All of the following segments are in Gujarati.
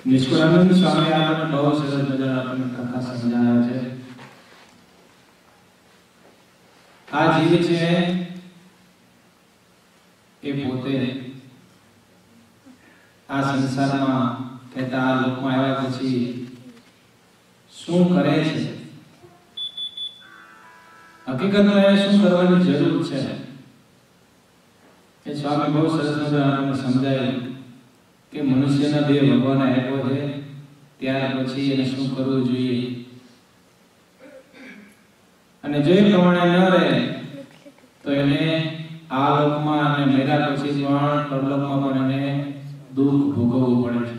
નિષ્કુળાનંદ સ્વામી આપણને બહુ સરસ મજાની આપણને કથા સમજાવે છે. આ જીવ છે એ પોતે આ સંસારમાં કહેતા આ લોકમાં આવ્યા પછી શું કરે છે, હકીકતમાં એને શું કરવાની જરૂર છે એ સ્વામી બહુ સરસ મજાને સમજાય કે મનુષ્યના દેહ ભગવાન આપ્યો છે, ત્યાર પછી એને શું કરવું જોઈએ અને જે પ્રમાણે ન રહે તો એને આ લોકમાં અને મેરા પછી પણ પરલોકમાં પણ એને દુઃખ ભોગવવું પડે છે.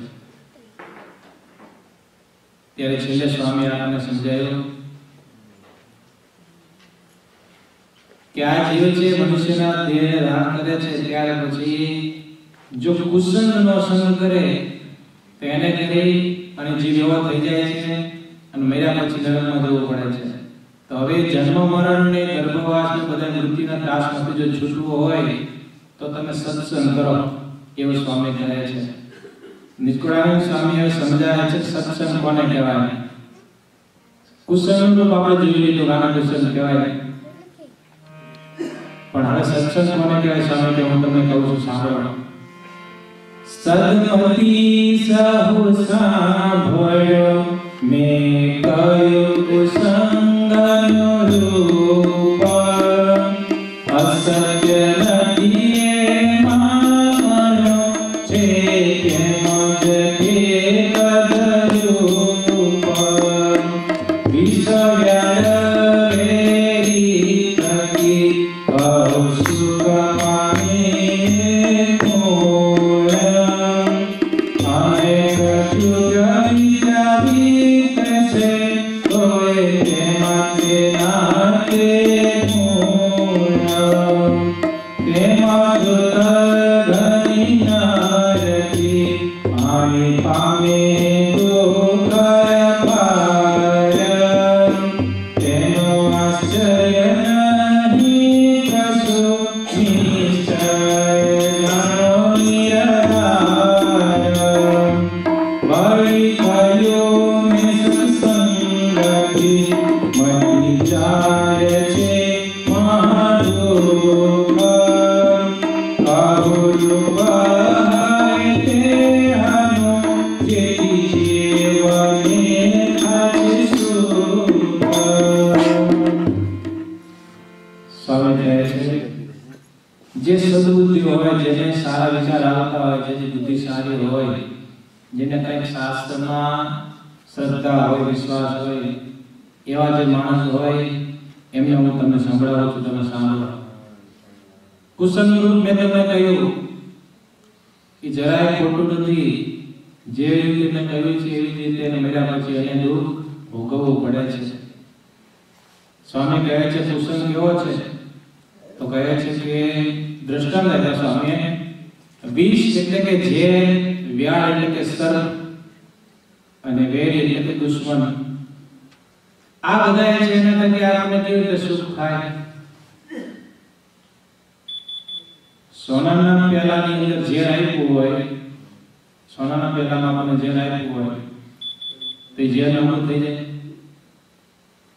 ત્યારે છેલ્લે સ્વામી આપણને સમજાયું કે આ જીવ છે મનુષ્યના દેહને ધારણ કરે છે, ત્યાર પછી જો કુસંગનો સંગ કરે તો એને કરી અને જીવ એવો થઈ જાય છે અને મર્યા પછી નરકમાં જવું પડે છે. તો હવે જન્મ મરણ ને ગર્ભવાસ ને બધા મૃત્યુના ત્રાસમાંથી જો છૂટવું હોય તો તમે સત્સંગ કરો એવું સ્વામી કહે છે. નિષ્કુળાનંદ સ્વામી સમજાવે છે સત્સંગ કોને કહેવાય. કુસંગ તો આપણે જોઈ લીધું રાણા કુસંગ કહેવાય, પણ હવે સત્સંગ કોને કહેવાય સ્વામી કે હું તમને કહું છું, સાંભળો. સદમતી સહુ સાંભળ્યો મેં કહ્યું કુસંગનો રૂપ, પાણી પામે દુઃખ અપાર, તેનો આશ્ચર્ય નહીં કશું નિશ્ચય જાણો નિરાધાર. વળી થયું મેં સત્સંગથી મન વિચારે છે મહાદુઃખ, કાહુલું બહાય તે હાનો જેથી જીવને થાય સુખ. સ્વામી કહે છે જે સદબુદ્ધિ હોય, જેને સારા વિચાર આવતા હોય, જેની બુદ્ધિ સારી હોય, જેને કંઈક શાસ્ત્રમાં શ્રદ્ધા હોય, વિશ્વાસ હોય, એવા જે માણસ હોય એમને હું તમને સંભળાવું છું, તમે સાંભળો. કુસંગરૂપ મેં તમને કહ્યું કે જરાય ખોટું નથી. જેવી રીતે મેં કહ્યું છે એવી રીતે એને મળ્યા પછી એને દુઃખ ભોગવવું પડે છે. સ્વામી કહે છે કુસંગ કેવો છે? તો કહે છે કે દ્રષ્ટાંત આપ્યા સ્વામીએ. વિષ એટલે કે ઝેર, વ્યાળ એટલે કે સર્પ, અને વેર એટલે કે દુશ્મન. આ બધા છે એના થકી આપણને કેવી રીતે સુખ થાય? સોનાના પ્યાલાની અંદર ઝેર આપ્યું હોય, સોનાના પ્યાલામાં આપણને ઝેર આપ્યું હોય તો એ ઝેર નમૂદ થઈ જાય.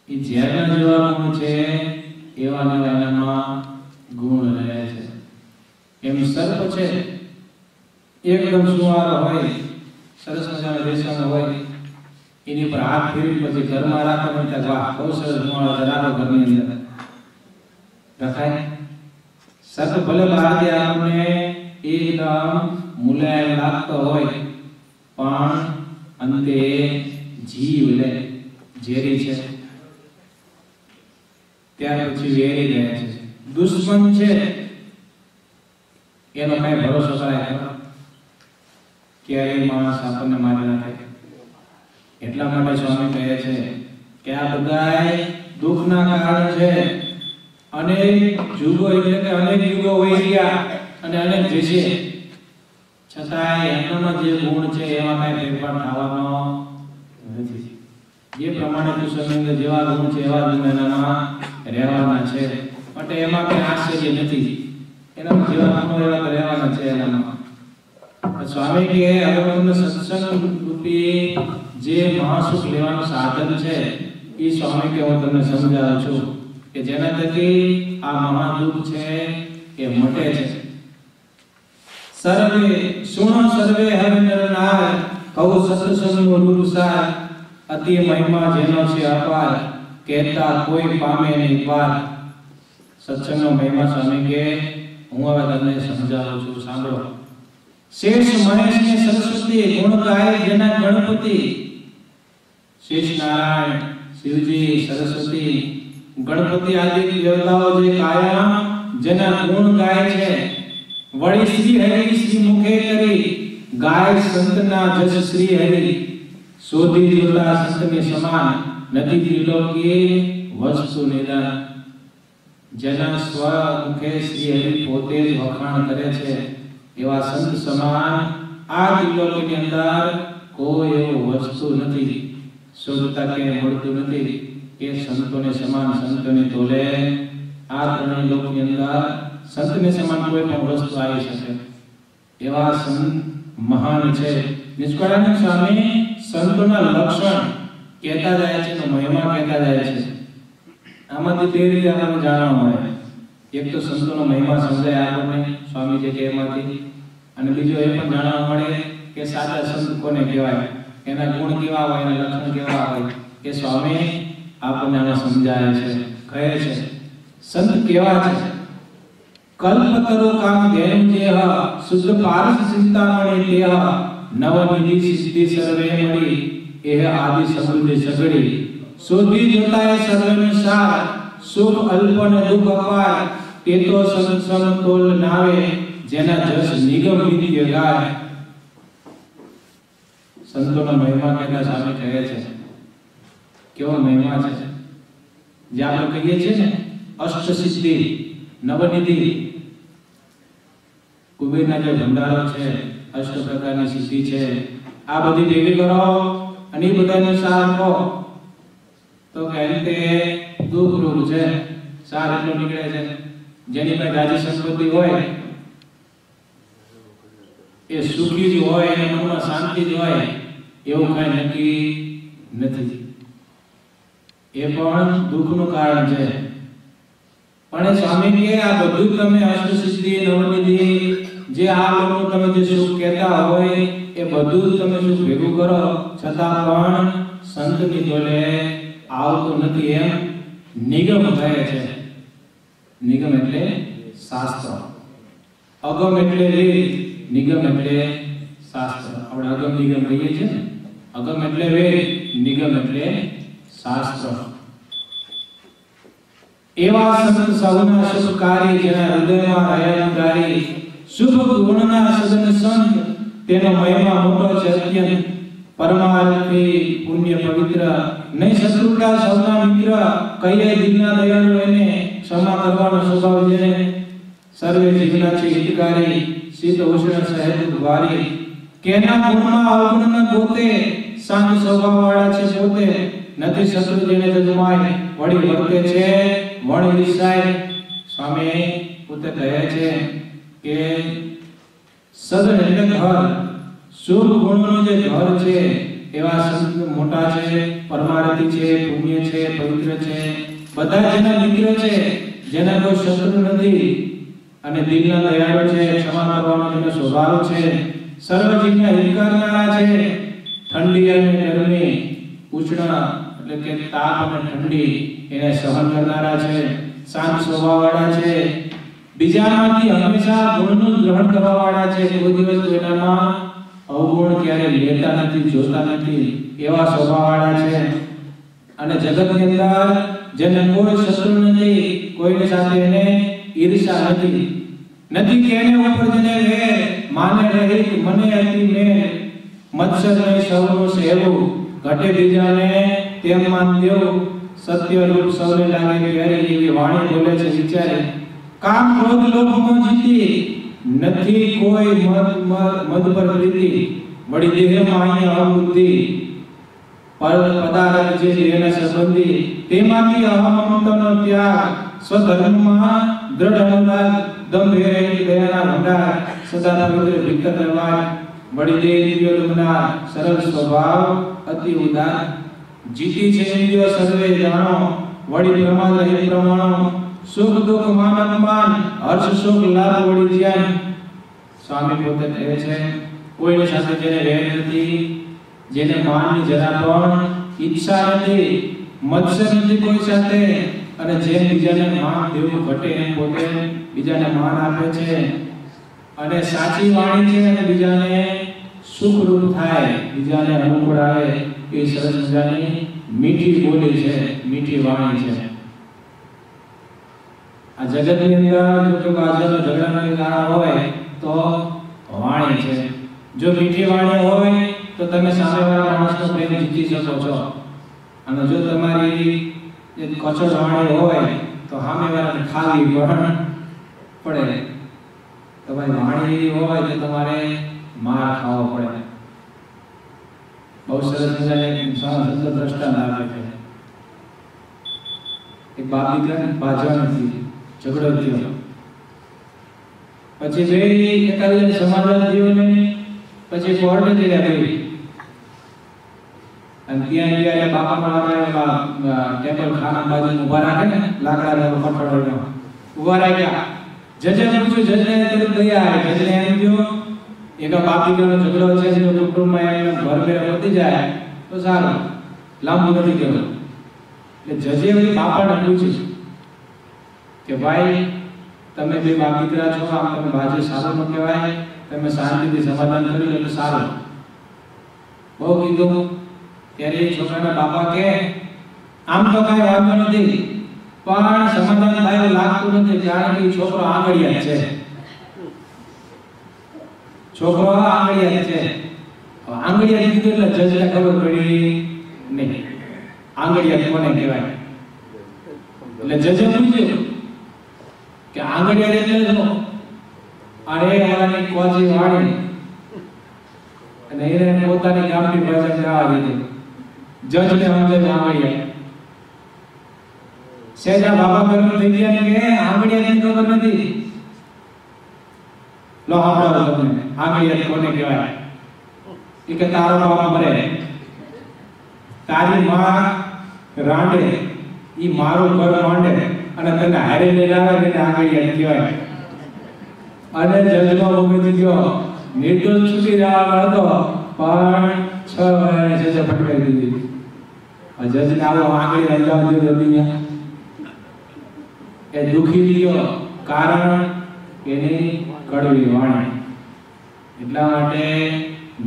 એ ઝેરના જેવા ગુણ છે એવા એનામાં ગુણ રહે છે. એમ સર્પ છે એકદમ સુવારો હોય, સરસ મજાનો રેશમ હોય, એની પર હાથ ફેરવી પછી ઘરમાં રાખવાનું ત્યાં વાહ બહુ સરસ માણસ રાખો ઘરની અંદર રખાય. સર્પ ભલે બહારથી આપણને એકદમ મુલાયમ લાગતો હોય પણ અંતે જીવ લે ઝેરી છે, ત્યાર પછી વેરી જાય છે. દુશ્મન છે એનો કઈ ભરોસો કરાય ખરો? ક્યારેય માણસ આપણને મારી નાખે. એટલા માટે સ્વામી કહે છે કે આ બધા દુઃખના કારણ છે. અનેક યુગો એટલે કે અનેક યુગો વહી ગયા અને અનેક જશે, છતાંય એમનામાં જે ગુણ છે એમાં કઈ ફેરફાર થવાનો નથી. જે પ્રમાણે કુસંગ જેવા ગુણ છે એવા ગુણ એનામાં રહેવાના છે. માટે એમાં કઈ આશ્ચર્ય નથી. એના જેવા ગુણો એવા રહેવાના છે એનામાં. સ્વામી કહે હવે તમને સત્સંગ રૂપી જે મહાસુખ લેવાનું સાધન છે એ સ્વામી કે હું તમને સમજાવું છું કે જેના થકી આ મહાદુઃખ છે એ મટે છે. સર્વે સુણ સર્વે હરિ નર નાર, કહું સત્સંગનો રૂપ સાર, અતિ મહિમા જેનો છે અપાર, કહેતા કોઈ પામે નહીં પાર. સત્સંગનો મહિમા સ્વામી કે હું હવે તમને સમજાવું છું, સાંભળો. શેષ મહેશ ને સરસ્વતી ગુણ ગાય જેના ગણપતિ. શેષ નારાયણ, શિવજી, સરસ્વતી, ગણપતિ આદિ દેવતાઓ જે કાયમ જેના ગુણ ગાય છે, વળી શ્રી હરિ શ્રી મુખે કરી ગાય સંતના જસ શ્રી હરિ. શોધી જોતા સંતની સમાન, નથી ત્રિલોકી વસ્તુ નિદાન. જેના સ્વ મુખે શ્રી હરિ પોતે જ વખાણ કરે છે એવા સંત સમાન આ ત્રિલોકીની અંદર કોઈ એવું વસ્તુ નથી. શોધતા કે મળતું નથી કે સંતોને સમાન, સંતોને તોલે આ ત્રણેય લોકની અંદર સંતને સમાન કોઈ પણ વસ્તુ આવી શકે એવા સંત મહાન છે. નિષ્કળાનંદ સ્વામી સંતોના લક્ષણ કહેતા જાય છે, મહિમા કહેતા જાય છે. આમાંથી બે રીતે આપણને જાણવા મળે. એક તો સંતોનો મહિમા સમજાય આપણને સ્વામી જે કહેવાથી, અને બીજો એ પણ જાણવા મળે કે સાચા સંત કોને કહેવાય, એના ગુણ કેવા હોય, એના લક્ષણ કેવા હોય, કે સ્વામી આપણને આને સમજાય છે. કહે છે સંત કેવા છે? કલ્પતરુ કામ ધેન જેહ, શુદ્ધ પારસ ચિંતામણી તેહ, નવનિધિ સિદ્ધિ સર્વે મળી, એહ આદિ સમૃદ્ધિ સગડી. શોધી જોતાય સર્વને સાર, સુખ અલ્પ ને દુઃખ અપાર, તે તો સમતોલ નાવે, જેના જસ નિગમ વિધિ ગાય. સંતોનો મહિમા કહેતા સ્વામી કહે છે કેવો મહિમા છે. જે આપણે કહીએ છીએ ને અષ્ટ સિદ્ધિ, નવનિધિ, કુબેરના જે ભંડારો છે અષ્ટ પ્રકારની સિદ્ધિ છે, આ બધી ભેગી કરો અને એ બધાનો સાર કહો તો કે તે દુઃખ રૂપ છે, સાર એટલો નીકળે છે. જેની પાસે રાજી સંપત્તિ હોય એ સુખી જ હોય, એને મનમાં શાંતિ જ હોય એવું કઈ નક્કી નથી. એ પણ દુઃખનું કારણ છે. પણ સ્વામી કે આ બધું તમે અષ્ટ સિદ્ધિ નવનિધિ જે આ લોકોનું તમે જે સુખ કહેતા હોય એ બધું તમે સુખ ભેગું કરો છતાં પણ સંતની જોડે આવતું નથી એમ નિગમ કહે છે. નિગમ એટલે શાસ્ત્ર, અગમ એટલે વેદ, નિગમ એટલે શાસ્ત્ર. આપણે અગમ નિગમ કહીએ છીએ ને, અગમ એટલે વેદ, નિગમ એટલે શાસ્ત્ર. એવા સંત સૌના શુભકારી જેના હૃદયમાં હયાતકારી શુભ ગુણના સદન સંત તેનો મહિમા મોટો છે અત્યંત પરમાર્થી પુણ્ય પવિત્ર નહીં શત્રુતા સૌના મિત્ર કહીએ દિલના દયાળુ એને ક્ષમા કરવાનો સ્વભાવ જેને સર્વે જીવના છે હિતકારી શીત ઉષ્ણ સહેજ વારી કેના ગુણમાં અવગુણ ન ગોતે શાંત સ્વભાવ વાળા છે પોતે નથી શત્રુ જેને જજમાય વળી વર્તે છે વણ વિસાય. સ્વામી પોતે કહે છે કે સદન એટલે ઘર, શુભ ગુણોનું જે ઘર છે એવા સંત મોટા છે, પરમાર્થી છે, પુણ્ય છે, પવિત્ર છે, બધા જેના મિત્ર છે, જેના કોઈ શત્રુ નથી અને દિલના દયાળુ છે, ક્ષમા કરવાનો જેનો સ્વભાવ છે, સર્વ જીવના હિત કરનારા છે, ઠંડી અને ગરમી ઉષ્ણ એટલે કે તાપ અને ઠંડી એને સહન કરનારા છે, શાંત સ્વભાવવાળા છે, બીજામાંથી હંમેશા ગુણનું ગ્રહણ કરવાવાળા છે, કોઈ દિવસ કોઈનામાં અવગુણ ક્યારે લેતા નથી, જોતા નથી એવા સ્વભાવવાળા છે. અને જગતની અંદર જેને કોઈ શત્રુ નથી, કોઈની સાથે એને ઈર્ષા નથી કે એને ઉપર જેને વેર માને રહિત મને અતિ મેર મત્સર નહીં સૌનું સેવું ઘટે બીજાને તેમ માન દેવું સત્ય રૂપ સૌને લાગે પ્યારી એવી વાણી બોલે છે વિચારે કામ ક્રોધ લોભમાં જીતી નથી કોઈ મદ પર પ્રીતિ વળી દેહમાં અહીંયા અબુદ્ધિ પદાર્થ જે દેહના સંબંધી તેમાંથી અહમમતનો ત્યાગ સ્વધર્મમાં દ્રઢ અનુરાગ દંભે દયાના ભંડાર સદા પવિત્ર ભીતર રહેવાય વળી દેહ ઇન્દ્રિયો લમના સરળ સ્વભાવ અતિ ઉદાર જીતી છે ઇન્દ્રિયો સર્વે જાણો વળી પ્રમાદ રહિત પ્રમાણો સુખ દુઃખ માન અપમાન હર્ષ સુખ લાભ વળી ધ્યાન. સ્વામી પોતે કહે છે કોઈની સાથે જેને વેર નથી, જેને માનની જરા પણ ઈચ્છા નથી, મત્સર નથી કોઈ સાથે અને જે બીજાને માન દેવું ઘટે એમ પોતે બીજાને માન આપે છે અને સાચી વાણી છે અને બીજાને સુખરૂપ થાય, બીજાને અનુકૂળ આવે એ સરસ મજાની મીઠી બોલી છે, મીઠી વાણી છે. આ જગતની અંદર જો બાજુનો ઝઘડાનો કારણ હોય તો વાણી છે. જો મીઠી વાણી હોય તો તમે સામેવાળા માણસનો પ્રેમ જીતી શકો છો અને જો તમારી કચોડ વાણી હોય તો સામેવાળાને ખાવી પણ પડે. તમારી વાણી હોય તો તમારે માર ખાવો પડે. બહુ સરસ મજાની સંત દ્રષ્ટાંત આપે છે. એક બાપ દીકરાને બાજવા નથી, ઝઘડો થયો, પછી બે એકાબીજાને સમાધાન થયું ને પછી કોર્ટે જઈ ગઈ અને ત્યાં ગયા બાપા મારા ટેબલ ખાના બાજુ ઊભા રાખે ને લાકડાનો કઠોળનો ઊભા રાખ્યા. જજે પૂછ્યું, જજને તરત તૈયાર. જજને એમ કહ્યું એક બાપ દીકરાનો ઝઘડો છે જો કુટુંબમાં એમ ઘર મેળ પતી જાય તો સારું, લાંબુ નથી ગયું. એટલે જજે વળી બાપાને પૂછ્યું કે ભાઈ તમે બે બાપ દીકરા છો, આમ તમે બાજુ સારું ન કહેવાય, તમે શાંતિથી સમાધાન કરી લો તો સારું. બહુ કીધું ત્યારે એ છોકરાના બાપા કે આમ તો કઈ વાંધો નથી પણ સમાધાન થાય લાગતું નથી કારણ કે છોકરો આંગળિયા છે, છોકરો આંગળિયા છે. આંગળિયા કીધું એટલે જજને ખબર પડી નહીં આંગળિયા કોને કહેવાય. એટલે જજે પૂછ્યું કે આંગળિયા એટલે શું? અરે વાળાની કોજી વાળી અને એને પોતાની ગામની ભાષા ગાવા દીધી. જજને સમજે આંગળીયા સેજા બાબા ગરમ થઈ ગયા કે આંગળીયાની ખબર નથી. લો આપડો તમને આંગળીયા કોને કહેવાય? એ કે તારો બાપ મરે, તારી માં રાંડે, ઈ મારું ઘર માંડે અને તને હારે લઈને આવે ને આંગળીયા કહેવાય. અને જજનો ઉમેદી ગયો, નિર્દોષ છૂટી જવાનો હતો પણ 6 વર્ષે સજા ફટકારી દીધી. જજને આવો આંગળી અંજામ દીધો દુનિયા એ દુખી ગયો, કારણ એની કડવી વાણી. એટલા માટે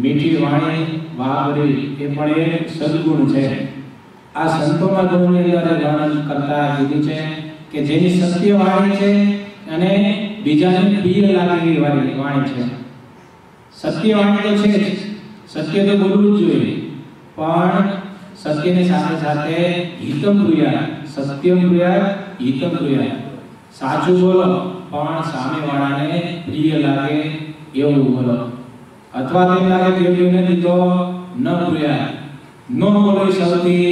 મીઠી વાણી વાપરી એ પણ એક સદગુણ છે. આ સંતોના ગુણની અંદર વર્ણન કરતા કીધું છે કે જેની સત્ય વાણી છે અને બીજાને પ્રિય લાગે એવી વાણી છે. સત્ય વાણી તો છે જ, સત્ય તો બોલવું જ જોઈએ, પણ સત્યની સાથે સાથે હિતમ પ્રિયા, સત્યમ પ્રિયા હિતમ પ્રિયા, સાચું બોલો પણ સામેવાળાને પ્રિય લાગે એવું બોલો. અથવા તેમ લાગે કે એવું નથી તો ન પ્રિયા, ન બોલો સૌથી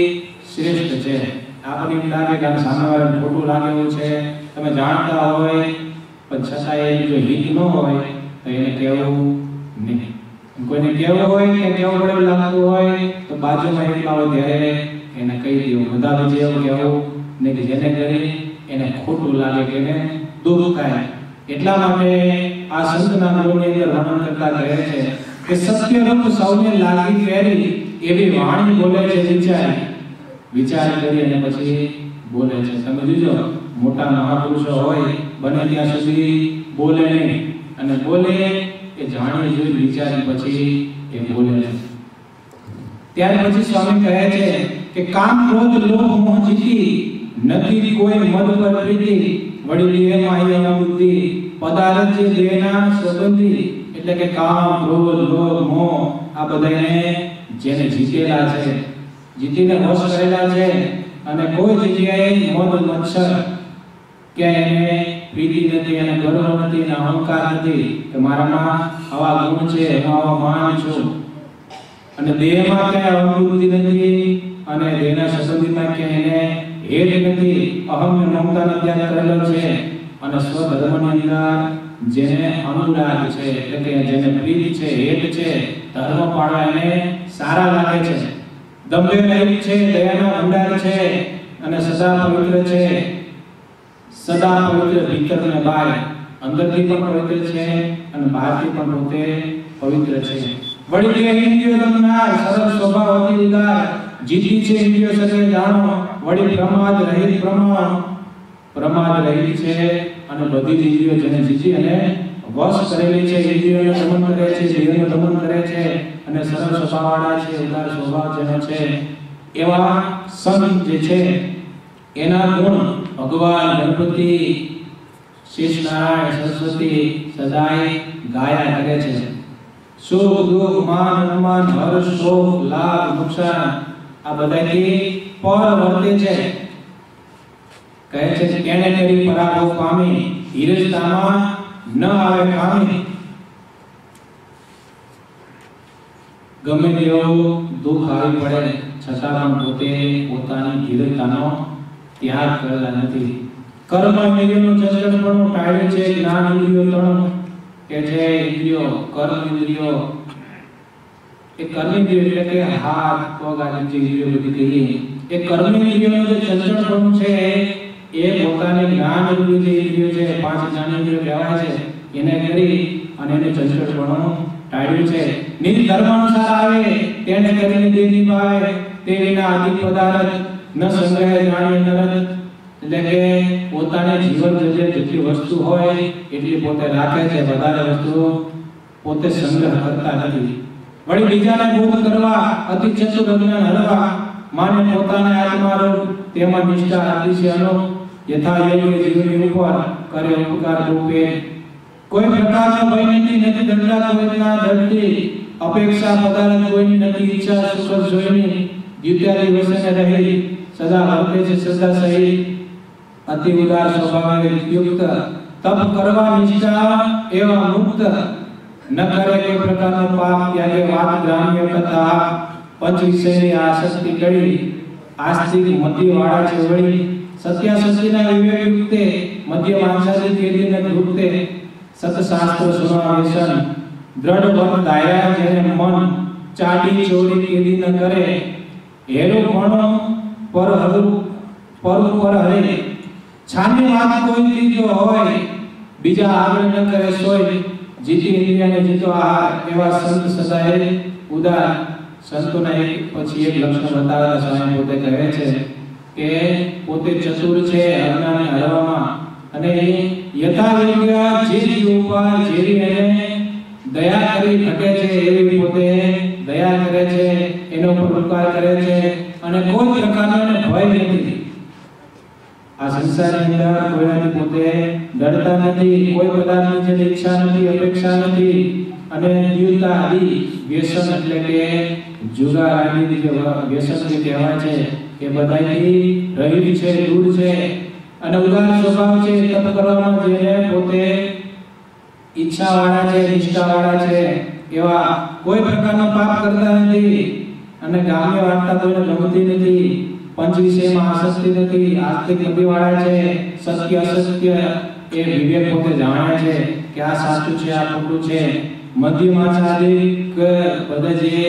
શ્રેષ્ઠ છે. આપણને એમ લાગે કે સામેવાળાને ખોટું લાગે એવું છે, તમે જાણતા હોય પણ છતાં એ જો હિત ન હોય તો એને કહેવું નહીં. કોઈને કહેવું હોય કે કેવું પડે લાગતું હોય તો બાજુમાં એકલા હોય ત્યારે એને કહી દેવું. બધા જે એવું કહેવું નહીં કે જેને કરી એને ખોટું લાગે કે એને દુઃખ થાય. એટલા માટે આ સંતના ગુણની અંદર વર્ણન કરતા કહે છે કે સત્યરૂપ સૌને લાગી ફેરી એવી વાણી બોલે છે વિચાર કરી અને પછી બોલે છે. તમે જોજો મોટા મહાપુરુષો હોય બને ત્યાં સુધી બોલે નહીં, અને બોલે એ જાણી જોઈ વિચારી પછી એ બોલે છે. ત્યાર પછી સ્વામી કહે છે કે કામ ક્રોધ લોભ મોહ જીતી નથી કોઈ મદ પર પ્રીતિ, વળી દેહ માયા બુદ્ધિ પદાર્થ જે દેહના સંબંધી. એટલે કે કામ ક્રોધ લોભ મોહ આ બધાને જેને જીતેલા છે, જીતીને વશ કરેલા છે, અને કોઈ જગ્યાએ મદ મત્સર કે એને પ્રીતિ નથી, એને ગર્વ નથી, એને અહંકાર નથી કે મારામાં આવા ગુણ છે, હું આવા માન છું, અને દેહમાં ક્યાંય અવબુદ્ધિ નથી, અને દેહના સંબંધીમાં ક્યાંય એને હેત નથી, અહમ ને મમતાનો ત્યાગ કરેલો છે, અને સ્વધર્મની અંદર જેને અનુરાગ છે, એટલે કે જેને પ્રીત છે, હેત છે, ધર્મ પાળવા એને સારા લાગે છે, દંભે રહિત છે, દયાનો ભંડાર છે, અને સદા પવિત્ર છે, સદા પવિત્ર ભીતર અને બહાર, અંદરથી પણ પવિત્ર છે અને બહારથી પણ પોતે પવિત્ર છે. વળી દેહ ઇન્દ્રિયો તમનાર, સરળ સ્વભાવ અતિ ઉદાર, જીતી છે ઇન્દ્રિયો સર્વે જાણો, વળી પ્રમાદ રહી છે, અને બધી જ ઇન્દ્રિયો જેને જીતી અને વશ કરેલી છે, ઇન્દ્રિયોને દમન કરે છે, દેહનું દમન કરે છે, અને સરળ સ્વભાવવાળા છે, ઉદાર સ્વભાવ જેનો છે, એવા સંત જે છે એના ગુણ ભગવાન ગણપતિ, શેષનારાયણ, સરસ્વતી સદાય ગાયા કરે છે. સુખ દુઃખ માન અપમાન હર્ષ શોક લાભ નુકસાન આ બધાથી પર વર્તે છે. કહે છે કે કેણે કરી પરાભવ પામી, ધીરજતામાં ન આવે ખામી. ગમે તેવું દુઃખ આવી પડે છતાં પણ પોતે પોતાની ધીરજતાનો ત્યાગ કરેલા નથી. કર્મ ઇન્દ્રિયોનું ચંચળપણું ટાળ્યું છે, જ્ઞાન ઇન્દ્રિયો તણું કે છે ઇન્દ્રિયો, કર્મ ઇન્દ્રિયો એ કર્મ ઇન્દ્રિયો એટલે કે હાથ પગ આદિ જે ઇન્દ્રિયો બધી કહીએ એ કર્મ ઇન્દ્રિયોનું જે ચંચળપણું છે એ પોતાને જ્ઞાન રૂપી જે ઇન્દ્રિયો છે, 5 જ્ઞાન ઇન્દ્રિયો કહેવાય છે, એને કરી અને એને ચંચળપણું ટાળ્યું છે. નિજ ધર્મ અનુસાર આવે તેને કરીને દેની પાવે, તે વિના આદિ પદાર્થ ન સંગ્રહ જાણીએ નરત. એટલે કે પોતાને જીવન જેટલી વસ્તુ હોય એટલી પોતે રાખે છે, વધારે વસ્તુ પોતે સંગ્રહ કરતા નથી. વળી બીજાને બોધ કરવા અતિ ચતુર અજ્ઞાન હરવા, માને પોતાને આત્મારૂપ તેમાં નિષ્ઠા આપી છે અનુપ. યથા યોગ્ય જીવની ઉપર કરે ઉપકાર રૂપે, કોઈ પ્રકારનો ભય નથી દંડા કોઈના દંડી, અપેક્ષા પદાર્થ કોઈની નથી, ઈચ્છા સુખ જોઈની, દ્વિતીય વસને રહી, સદા વર્તે છે સદા સહી, અતિ ઉદાર સ્વભાવે યુક્ત, તપ કરવા નિષ્ઠા એવા મુક્ત. ન કરે કોઈ પ્રકારનો પાપ ત્યાગે વાત ગ્રામ્ય કથા પંચ વિષયની આસક્તિ કરી આસ્તિક મધ્યવાળા છે વળી સત્યાસત્યના વિવેક યુક્તે મધ્ય માંસાદી કેદીને ધૂપતે સતશાસ્ત્ર સુના વ્યસન દ્રઢ વન દાયા જેને મન ચાડી ચોરી કેદી ન કરે હેરો મણો પર હરુ પર હરે છાની વાત કોઈ ત્રીજો હોય બીજા આગળ ન કરે સોય જીતી ઇન્દ્રિયને જીતો આહાર એવા સંત સદાય ઉદાર સંતોના એક પછી એક લક્ષણ બતાવતા સ્વામી પોતે કહે છે કે પોતે ચતુર છે અજ્ઞાનને હરવામાં અને યથાયોગ્ય જે જીવ ઉપર જેવી એને દયા કરી શકે છે એવી પોતે દયા કરે છે એનો પર ઉપકાર કરે છે અને કોઈ પ્રકારનો એને ભય નથી આ સંસારની અંદર કોઈનાથી પોતે ડરતા નથી કોઈ પદાર્થની જેની ઈચ્છા નથી અપેક્ષા નથી અને દીવતા આદિ વ્યસન એટલે કે જુગાર આદિ જે વ્યસન જે કહેવાય છે એ બધાથી રહિત છે દૂર છે અને ઉદાર સ્વભાવ છે તપ કરવામાં જેને પોતે ઈચ્છા વાળા છે નિષ્ઠા વાળા છે એવા કોઈ પ્રકારનો પાપ કરતા નથી અને ગામ્ય વાર્તા કોઈને ગમતી નથી પંચ વિષયમાં આસક્તિ નથી આસ્તિક મધ્યવાળા છે સત્ય અસત્ય એ વિવેક પોતે જાણે છે કે આ સાચું છે આ ખોટું છે મધ્યમાં સાધિક બધા જે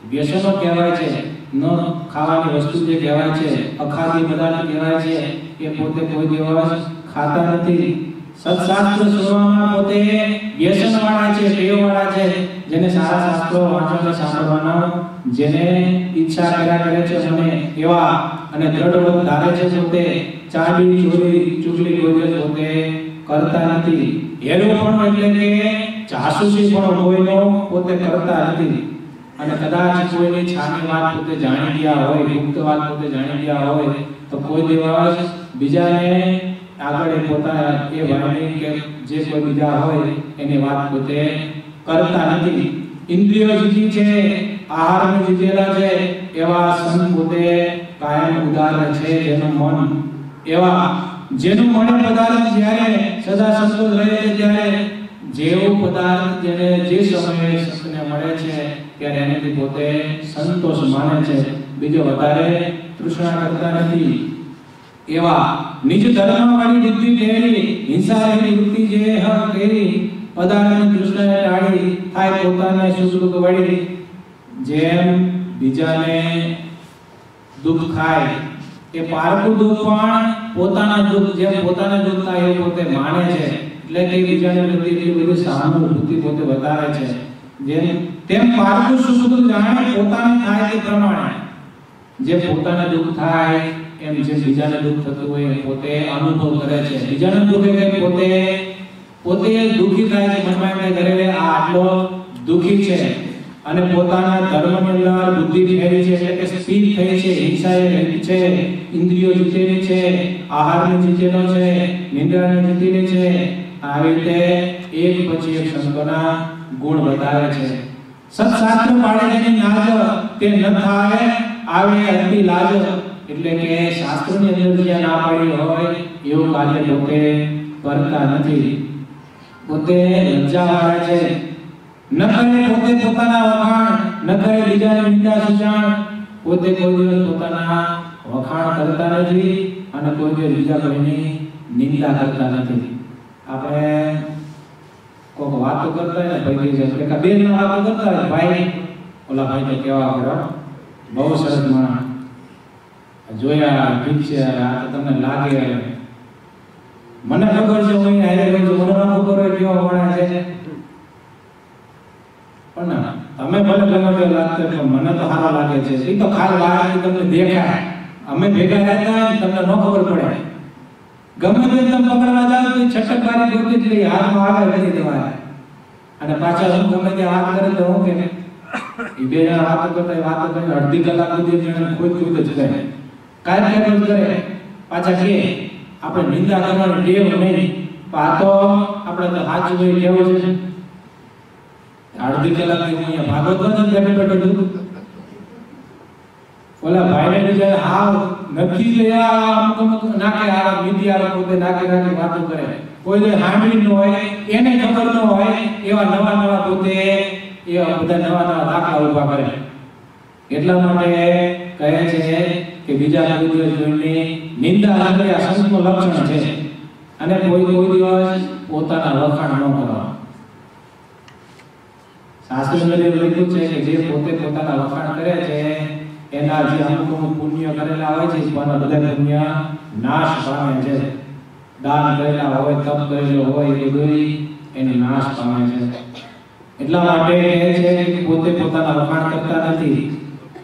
વ્યસનો કહેવાય છે ન ખાવાની વસ્તુ જે કહેવાય છે અખાદ્ય પદાર્થ કહેવાય છે એ પોતે કોઈ દિવસ ખાતા નથી સત્શાસ્ત્ર સુનવામાં પોતે વ્યસન વાળા છે ટેવ વાળા છે જેને સારા શાસ્ત્રો વાંચવાને સાંભળવાનો જેને ઈચ્છા કર્યા કરે છે મને એવા અને દ્રઢ ધારે છે પોતે ચાડી ચોરી ચુગલી કોઈ પોતે કરતા નથી હેરો પણ એટલે કે જાસૂસી પણ કોઈનો પોતે કરતા નથી અને કદાચ કોઈની છાની વાત પોતે જાણી ગયા હોય ગુપ્ત વાત પોતે જાણી ગયા હોય તો કોઈ દિવસ બીજાને આગળ પોતાના એ ભાઈની કે જે કોઈ બીજા હોય એની વાત પોતે કરતા નથી ઇન્દ્રિયો જીતી છે આહારને જીતેલા છે એવા સંત પોતે કાયમ ઉદાર છે જેનું મન એવા જેનું મન પદાર્થ જ્યારે સદા સંતોષ રહે છે ત્યારે જેવો પદાર્થ જેને જે સમયે સંતને મળે છે ત્યારે એનાથી પોતે સંતોષ માને છે બીજો વધારે તૃષ્ણા કરતા નથી એવા નિજ ધર્મ વાળી બુદ્ધિ ટેરી હિંસા રહિત વૃત્તિ જે હ કેરી પદાર્થની તૃષ્ણાને ટાળી થાય પોતાને સુખ દુઃખ વળી જેમ બીજાને દુઃખ થાય એ પારકું દુઃખ પણ પોતાના દુઃખ જેમ પોતાને દુઃખ થાય એ પોતે માને છે એટલે કે બીજાને પ્રતિ એટલી બધી સહાનુભૂતિ પોતે બતાવે છે જેમ તેમ પારકું સુખ દુઃખ જાણે પોતાને થાય તે પ્રમાણે જે પોતાને દુઃખ થાય એમ જે બીજાને દુઃખ થતું હોય પોતે અનુભવ કરે છે બીજાને દુઃખ એટલે પોતે દુઃખી થાય છે મનમાં એમ કરે આ આટલો દુઃખી છે અને પોતાના ધર્મની અંદર બુદ્ધિ ફેરી છે એટલે કે સ્થિર થઈ છે હિંસાએ રહિત છે ઇન્દ્રિયો જીતેલી છે આહારને જીતેલો છે નિંદ્રાને જીતેલી છે આવી રીતે એક પછી એક સંતોના ગુણ બતાવે છે સત્શાસ્ત્ર પાડે જેની નાજ તે ન થાય આવે અતિ લાજ એટલે કે શાસ્ત્રોની અંદર જે ના પાડી હોય એવું કાર્ય પોતે કરતા નથી પોતે લજ્જાવાળા છે ન કરે પોતે પોતાના વખાણ ન કરે બીજાની નિંદા સુજાણ પોતે કોઈ દિવસ પોતાના વખાણ કરતા નથી અને કોઈ દિવસ બીજા કોઈની નિંદા કરતા નથી આપણે કોક વાતો કરતા હોય ને ભાઈ કે કે બે જણ વાતો કરતા હોય ભાઈ ઓલા ભાઈ તો કેવા કરો બહુ સરસ માણસ જોયા ઠીક છે આ તો તમને લાગે મને ખબર છે હું હારે ગયો છું મને ન ખબર હોય કેવો માણસ છે પણ તમે ભલે ગમે તે લાગતો પણ મને તો સારો લાગે છે એ તો ખાલી બહારથી તમને દેખાય અમે ભેગા રહેતા તમને ન ખબર પડે ગમે તે તમે પકડવા જાવ તો છટકબારી ગોતી જ લઈ હાથમાં આવે કરી દેવાય અને પાછા હું ગમે તે વાત કરે તો હું કે એ બે જણા વાતો કરતા વાતો કરી અડધી કલાક સુધી જણા ખોદ જ કરે કાયમ કરે પાછા કે આપણે નિંદા કરવાની ટેવ નહીં આ તો આપણે તો સાચું હોય કેવું છે અડધી કલાક હું અહીંયા ભાગવત નથી બેઠો ઓલા ભાઈને બીજા હાવ નથી ગયા અમુક નાખે આ મીડિયા પોતે નાખે વાતો કરે કોઈ હાંડવી ન હોય એને ખબર ન હોય એવા નવા પોતે એવા બધા નવા દાખલા ઊભા કરે. એટલા માટે કહે છે કે બીજા કોઈ દિવસ જોઈને નિંદા કરવી આ સંતનું લક્ષણ છે. અને કોઈ દિવસ પોતાના વખાણ ન કરવા. શાસ્ત્રમાં લખ્યું છે કે જે પોતે પોતાના વખાણ કરે છે એના જે અમુક પુણ્ય કરેલા હોય છે પણ બધા પુણ્ય નાશ પામે છે. દાન કરેલા હોય, તપ કરેલો હોય એ બધું એનો નાશ પામે છે. એટલા માટે કહે છે કે પોતે પોતાના વખાણ કરતા નથી,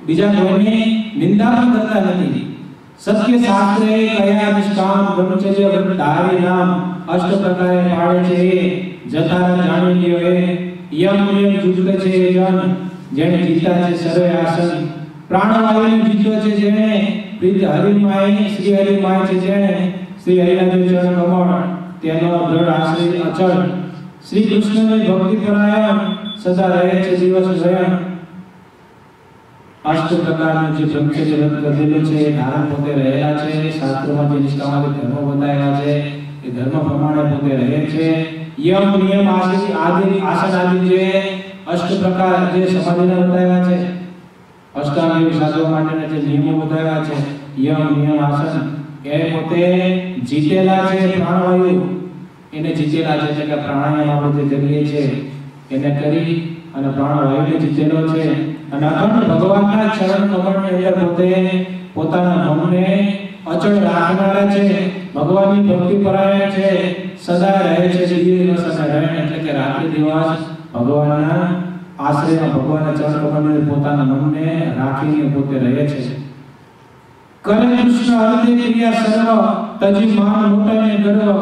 બીજા કોઈની નિંદા પણ કરતા નથી. સત્ય શાસ્ત્રે કયા નિષ્કામ બ્રહ્મચર્ય વ્રત ધારી નામ અષ્ટ પ્રકારે પાડે છે જતા જાણી લ્યો એ યમ નિયમ જુગત છે જન જેણે જીતા છે સર્વે આસન પ્રાણવાયુને જીત્યો છે જેણે પ્રીત હરિમાય શ્રી હરિમાય છે જેણે શ્રી હરિના ચરણ કમળ તેનો દ્રઢ આશ્રય અચળ શ્રી કૃષ્ણની ભક્તિ પરાયણ સદા રહે છે દિવસ ભયન. અષ્ટ પ્રકારનું જે બ્રહ્મચર્ય વ્રત કરેલું છે એ ધારણ પોતે રહેલા છે. શાસ્ત્રોમાં જે નિષ્ઠાવાદી ધર્મો બતાવ્યા છે એ ધર્મ પ્રમાણે પોતે રહે છે. યમ નિયમ આસન આદિ જે અષ્ટ પ્રકાર જે સમાધિના બતાવ્યા છે, અષ્ટાંગ યોગ સાધવા માટેના જે નિયમો બતાવ્યા છે યમ નિયમ આસન એ પોતે જીતેલા છે. પ્રાણવાયુ એને જીતેલા છે એટલે કે પ્રાણાયામ આપણે જે કરીએ છે એને કરી અને પ્રાણવાયુને જીતેલો છે. અને અખંડ ભગવાનના ચરણ કમળની અંદર પોતે પોતાના મનને અચળ રાખનારા છે. ભગવાનની ભક્તિ પરાયણ છે, સદા રહે છે દિવસ અને રહે એટલે કે રાત્રિ દિવસ ભગવાનના આશ્રયમાં ભગવાનના ચરણ કમળની પોતાના મનને રાખીને પોતે રહે છે. કરે કૃષ્ણ અર્થે ક્રિયા સર્વ તજી માન મોટાને ગર્વ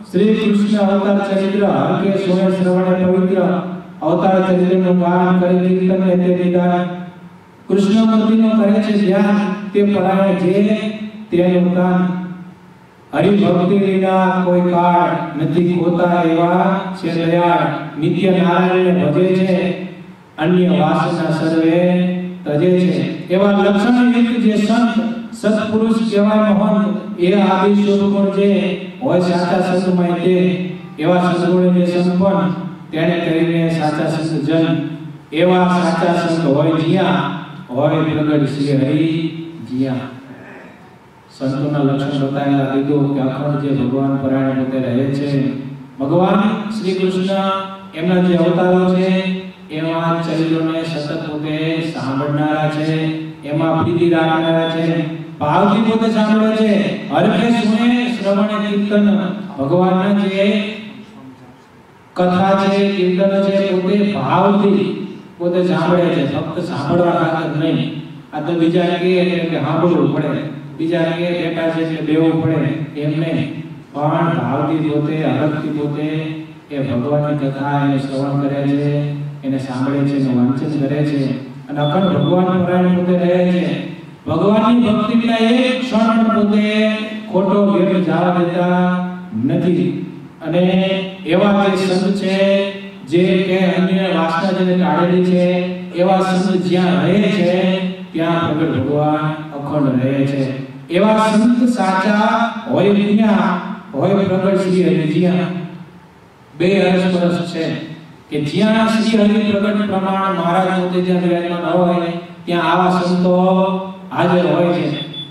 શ્રી કૃષ્ણ અવતાર ચરિત્ર હર કે સોય શ્રવણે પવિત્ર અવતાર ચરિત્રનું ગાન કરે કીર્તન તે વિધાન કૃષ્ણ મૂર્તિનો કરે છે ધ્યાન તે પરાયણ જે તેનું દાન હરિ ભક્તિ વિના કોઈ કાળ નથી ખોતા એવા છે દયાળ નિત્ય નારાયણને ભજે છે અન્ય વાસના સર્વે તજે છે. એવા લક્ષણ યુક્ત જે સંત સત્પુરુષ કહેવાય મહંત એ આદિ સ્વરૂપ જે હોય સાચા સંતમય તે એવા સદગુણ જે સંપન્ન તેને કરીને સાચા સંત જન એવા સાચા સંત હોય જ્યાં હોય પ્રગટ શ્રી હરિ જ્યાં. સંતોના લક્ષણ બતાવેલા કીધું કે અખંડ જે ભગવાન પરાયણ પોતે રહે છે. ભગવાન શ્રી કૃષ્ણ એમના જે અવતારો છે એમાં ચરિત્રોને સતત પોતે સાંભળનારા છે, એમાં પ્રીતિ રાખનારા છે, ભાવથી પોતે સાંભળે છે. હરખે સુને શ્રવણે કીર્તન ભગવાનના જે કથા છે કીર્તન છે પોતે ભાવથી પોતે સાંભળે છે, ફક્ત સાંભળવા ખાતર નહીં. આ તો બીજા કે સાંભળવું પડે, બીજા કે બેટા છે એટલે બેવું પડે એમ નહીં, પણ ભાવથી પોતે હરખથી પોતે એ ભગવાનની કથા એને શ્રવણ કરે છે, એને સાંભળે છે, એને વાંચન કરે છે અને અખંડ ભગવાન પરાયણ પોતે રહે છે. ભગવાનની ભક્તિ વિના એક ક્ષણ પણ પોતે ખોટો વ્યર્થ જવા દેતા નથી. અને એવા જે સંત છે જે કે અન્ય વાસના જેને કાઢેલી છે એવા સંત જ્યાં રહે છે ત્યાં પ્રગટ ભગવાન અખંડ રહે છે. એવા સંત સાચા હોય ત્યાં હોય પ્રગટ શ્રી હરિ જ્યાં. બે અરસપરસ છે કે જ્યાં શ્રી હરિ પ્રગટ પ્રમાણ મહારાજ પોતે જ્યાં વિરાજમાન હોય ત્યાં આવા સંતો હાજર હોય છે.